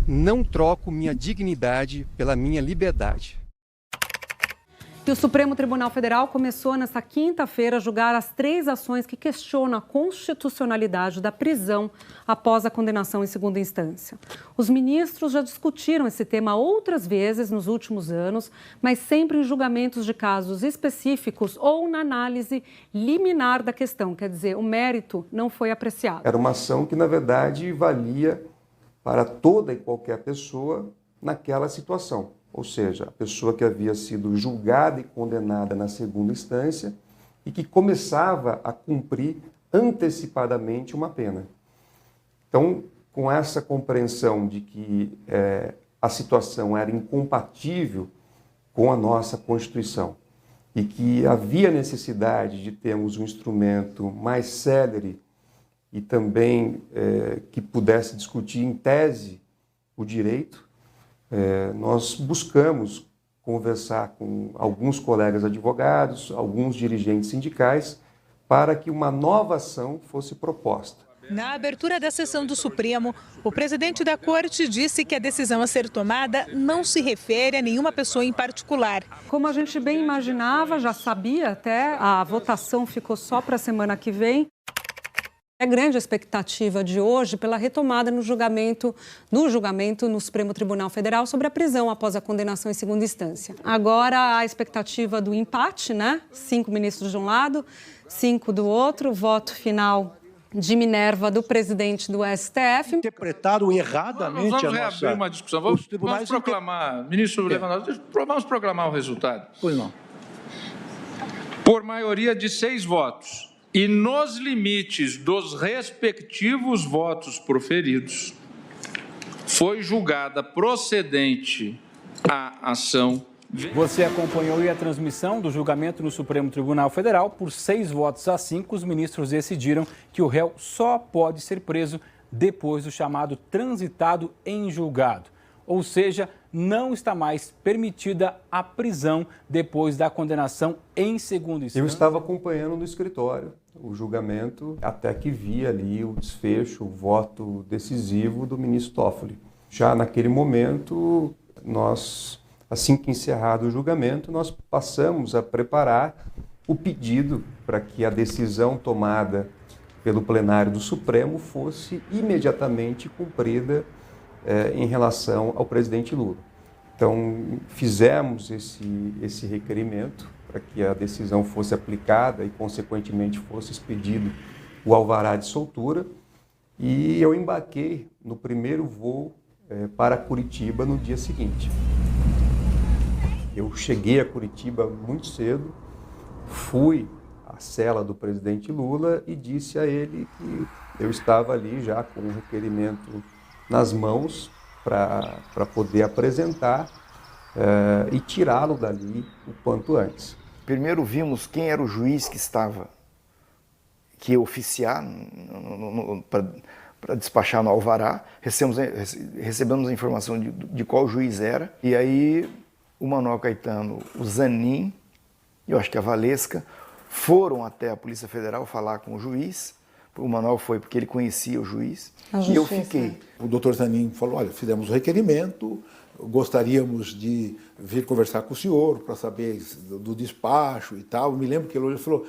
não troco minha dignidade pela minha liberdade.
E o Supremo Tribunal Federal começou nesta quinta-feira a julgar as 3 ações que questionam a constitucionalidade da prisão após a condenação em segunda instância. Os ministros já discutiram esse tema outras vezes nos últimos anos, mas sempre em julgamentos de casos específicos ou na análise liminar da questão, quer dizer, o mérito não foi apreciado.
Era uma ação que, na verdade, valia para toda e qualquer pessoa naquela situação. Ou seja, a pessoa que havia sido julgada e condenada na segunda instância e que começava a cumprir antecipadamente uma pena. Então, com essa compreensão de que a situação era incompatível com a nossa Constituição e que havia necessidade de termos um instrumento mais célere e também que pudesse discutir em tese o direito, nós buscamos conversar com alguns colegas advogados, alguns dirigentes sindicais, para que uma nova ação fosse proposta.
Na abertura da sessão do Supremo, o presidente da Corte disse que a decisão a ser tomada não se refere a nenhuma pessoa em particular.
Como a gente bem imaginava, já sabia até, a votação ficou só para a semana que vem. É grande a expectativa de hoje pela retomada no julgamento no Supremo Tribunal Federal sobre a prisão após a condenação em segunda instância. Agora a expectativa do empate, né? 5 ministros de um lado, 5 do outro, voto final de Minerva do presidente do STF.
Interpretaram erradamente
vamos reabrir uma discussão. Vamos proclamar, ministro Lewandowski, vamos proclamar o resultado.
Pois não.
Por maioria de 6 votos. E nos limites dos respectivos votos proferidos, foi julgada procedente a ação.
Você acompanhou a transmissão do julgamento no Supremo Tribunal Federal. Por 6 votos a 5, os ministros decidiram que o réu só pode ser preso depois do chamado transitado em julgado. Ou seja, não está mais permitida a prisão depois da condenação em segunda instância.
Eu estava acompanhando no escritório o julgamento até que vi ali o desfecho, o voto decisivo do ministro Toffoli. Já naquele momento, nós, assim que encerrado o julgamento, nós passamos a preparar o pedido para que a decisão tomada pelo plenário do Supremo fosse imediatamente cumprida em relação ao presidente Lula. Então, fizemos esse requerimento para que a decisão fosse aplicada e, consequentemente, fosse expedido o alvará de soltura. E eu embarquei no primeiro voo para Curitiba no dia seguinte. Eu cheguei a Curitiba muito cedo, fui à cela do presidente Lula e disse a ele que eu estava ali já com o requerimento nas mãos para poder apresentar e tirá-lo dali o quanto antes.
Primeiro vimos quem era o juiz que ia oficiar para despachar no alvará. Recebemos a informação de qual juiz era. E aí o Manuel Caetano, o Zanin e eu acho que a Valesca foram até a Polícia Federal falar com o juiz. O Manuel foi porque ele conhecia o juiz e eu fiquei.
O doutor Zanin falou, olha, fizemos o requerimento, gostaríamos de vir conversar com o senhor para saber do despacho e tal. Eu me lembro que ele falou,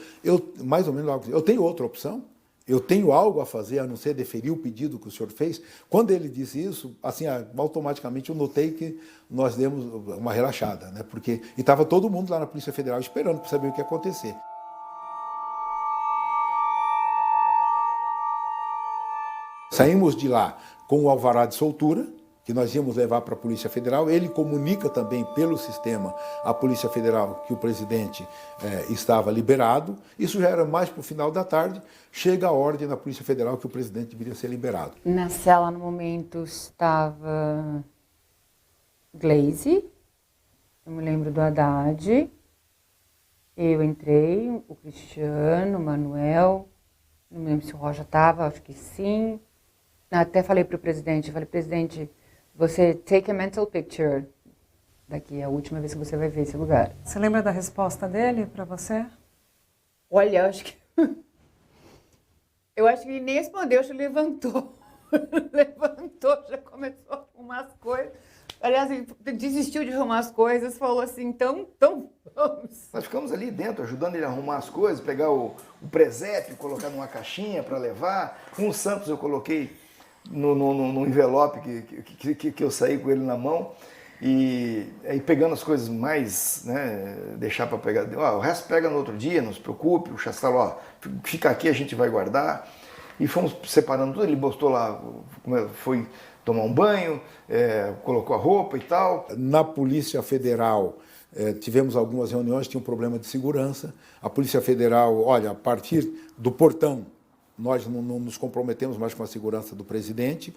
mais ou menos algo assim, eu tenho outra opção? Eu tenho algo a fazer a não ser deferir o pedido que o senhor fez? Quando ele disse isso, assim, automaticamente eu notei que nós demos uma relaxada, né? Porque estava todo mundo lá na Polícia Federal esperando para saber o que ia acontecer. Saímos de lá com o alvará de soltura, que nós íamos levar para a Polícia Federal. Ele comunica também pelo sistema à Polícia Federal que o presidente estava liberado. Isso já era mais para o final da tarde. Chega a ordem na Polícia Federal que o presidente deveria ser liberado.
Na cela, no momento, estava Gleisi, eu me lembro do Haddad, Eu entrei, o Cristiano, o Manuel, não me lembro se o Rocha estava, acho que sim. Até falei para o presidente, presidente, você take a mental picture. Daqui é a última vez que você vai ver esse lugar.
Você lembra da resposta dele para você?
Olha, eu acho que ele nem respondeu, acho que levantou. Levantou, já começou a arrumar as coisas. Aliás, ele desistiu de arrumar as coisas, falou assim, então vamos.
Nós ficamos ali dentro, ajudando ele a arrumar as coisas, pegar o presépio, colocar numa caixinha para levar. Com o Santos eu coloquei no envelope que eu saí com ele na mão. E aí pegando as coisas mais, né, deixar para pegar, o resto pega no outro dia, não se preocupe, o Chastalo, fica aqui, a gente vai guardar. E fomos separando tudo, ele postou lá, foi tomar um banho, colocou a roupa e tal.
Na Polícia Federal tivemos algumas reuniões, tinha um problema de segurança. A Polícia Federal, olha, a partir do portão, nós não nos comprometemos mais com a segurança do presidente.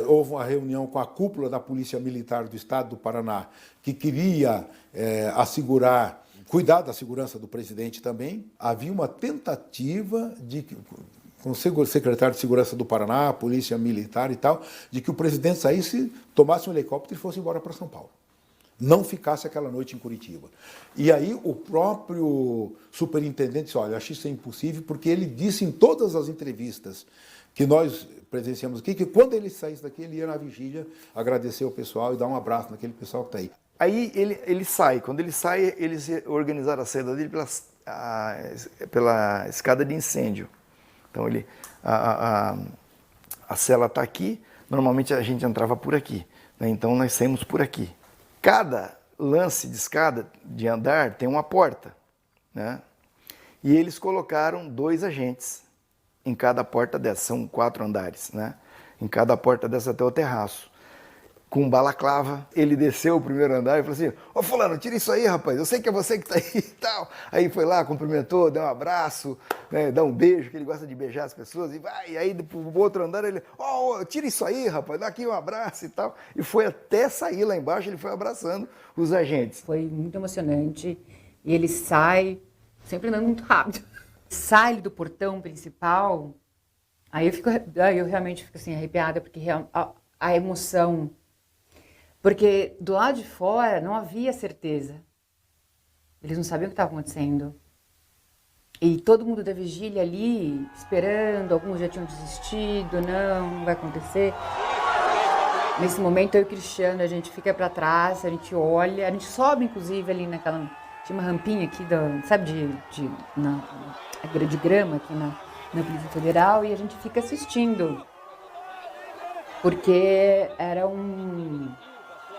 Houve uma reunião com a cúpula da Polícia Militar do Estado do Paraná, que queria cuidar da segurança do presidente também. Havia uma tentativa com o secretário de Segurança do Paraná, a Polícia Militar e tal, de que o presidente saísse, tomasse um helicóptero e fosse embora para São Paulo. Não ficasse aquela noite em Curitiba. E aí o próprio superintendente disse, olha, acho isso impossível, porque ele disse em todas as entrevistas que nós presenciamos aqui, que quando ele saísse daqui, ele ia na vigília agradecer o pessoal e dar um abraço naquele pessoal que está aí.
Aí ele sai, quando ele sai, eles organizaram a saída dele pela escada de incêndio. Então a cela está aqui, normalmente a gente entrava por aqui, né? Então nós saímos por aqui. Cada lance de escada, de andar, tem uma porta, né? E eles colocaram 2 agentes em cada porta dessa, são 4 andares, né? Em cada porta dessa até o terraço. Com balaclava, ele desceu o primeiro andar e falou assim, ô fulano, tira isso aí, rapaz, eu sei que é você que tá aí e tal. Aí foi lá, cumprimentou, deu um abraço, né, dá um beijo, que ele gosta de beijar as pessoas, e vai, e aí pro outro andar ele, tira isso aí, rapaz, dá aqui um abraço e tal. E foi até sair lá embaixo, ele foi abraçando os agentes.
Foi muito emocionante, e ele sai, sempre andando muito rápido, sai do portão principal, aí eu realmente fico assim, arrepiada, porque a emoção... Porque do lado de fora não havia certeza. Eles não sabiam o que estava acontecendo. E todo mundo da vigília ali, esperando, alguns já tinham desistido, não vai acontecer. Nesse momento, eu e o Cristiano, a gente fica para trás, a gente olha, a gente sobe, inclusive, ali naquela... Tinha uma rampinha aqui, sabe, de grama aqui na Polícia Federal, e a gente fica assistindo. Porque era um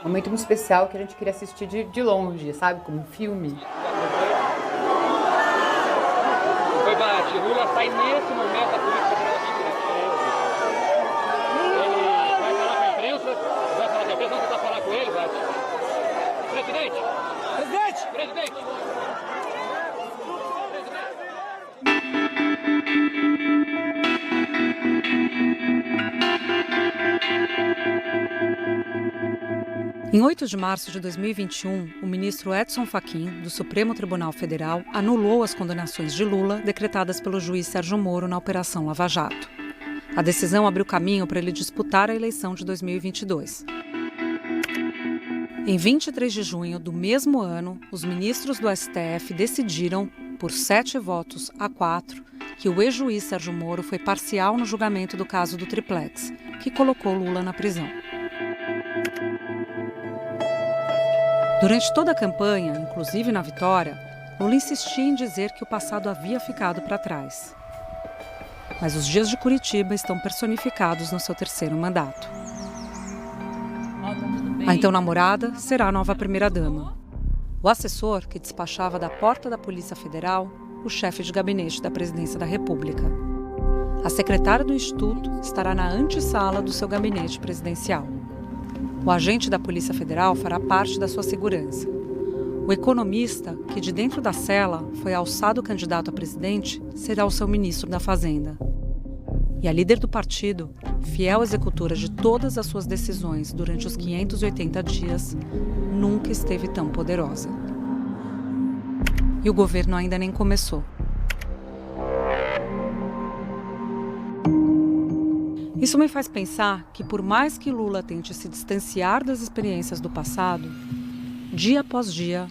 momento muito especial que a gente queria assistir de longe, sabe? Como um filme.
Oi, Bate. Lula sai nesse momento da Polícia Federal. Ele vai falar com a imprensa, vai falar com a imprensa, vamos tentar falar com ele, Bate. Presidente! Presidente! Presidente!
Em 8 de março de 2021, o ministro Edson Fachin, do Supremo Tribunal Federal, anulou as condenações de Lula decretadas pelo juiz Sérgio Moro na Operação Lava Jato. A decisão abriu caminho para ele disputar a eleição de 2022. Em 23 de junho do mesmo ano, os ministros do STF decidiram, por 7 votos a 4, que o ex-juiz Sérgio Moro foi parcial no julgamento do caso do Triplex, que colocou Lula na prisão. Durante toda a campanha, inclusive na vitória, Lula insistia em dizer que o passado havia ficado para trás. Mas os dias de Curitiba estão personificados no seu 3º mandato. A então namorada será a nova primeira-dama. O assessor, que despachava da porta da Polícia Federal, o chefe de gabinete da Presidência da República. A secretária do Instituto estará na antessala do seu gabinete presidencial. O agente da Polícia Federal fará parte da sua segurança. O economista, que de dentro da cela foi alçado candidato a presidente, será o seu ministro da Fazenda. E a líder do partido, fiel executora de todas as suas decisões durante os 580 dias, nunca esteve tão poderosa. e o governo ainda nem começou. Isso me faz pensar que, por mais que Lula tente se distanciar das experiências do passado, dia após dia,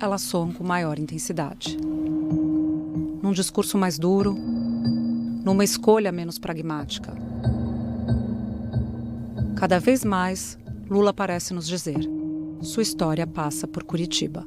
elas soam com maior intensidade. Num discurso mais duro, numa escolha menos pragmática. Cada vez mais, Lula parece nos dizer: sua história passa por Curitiba.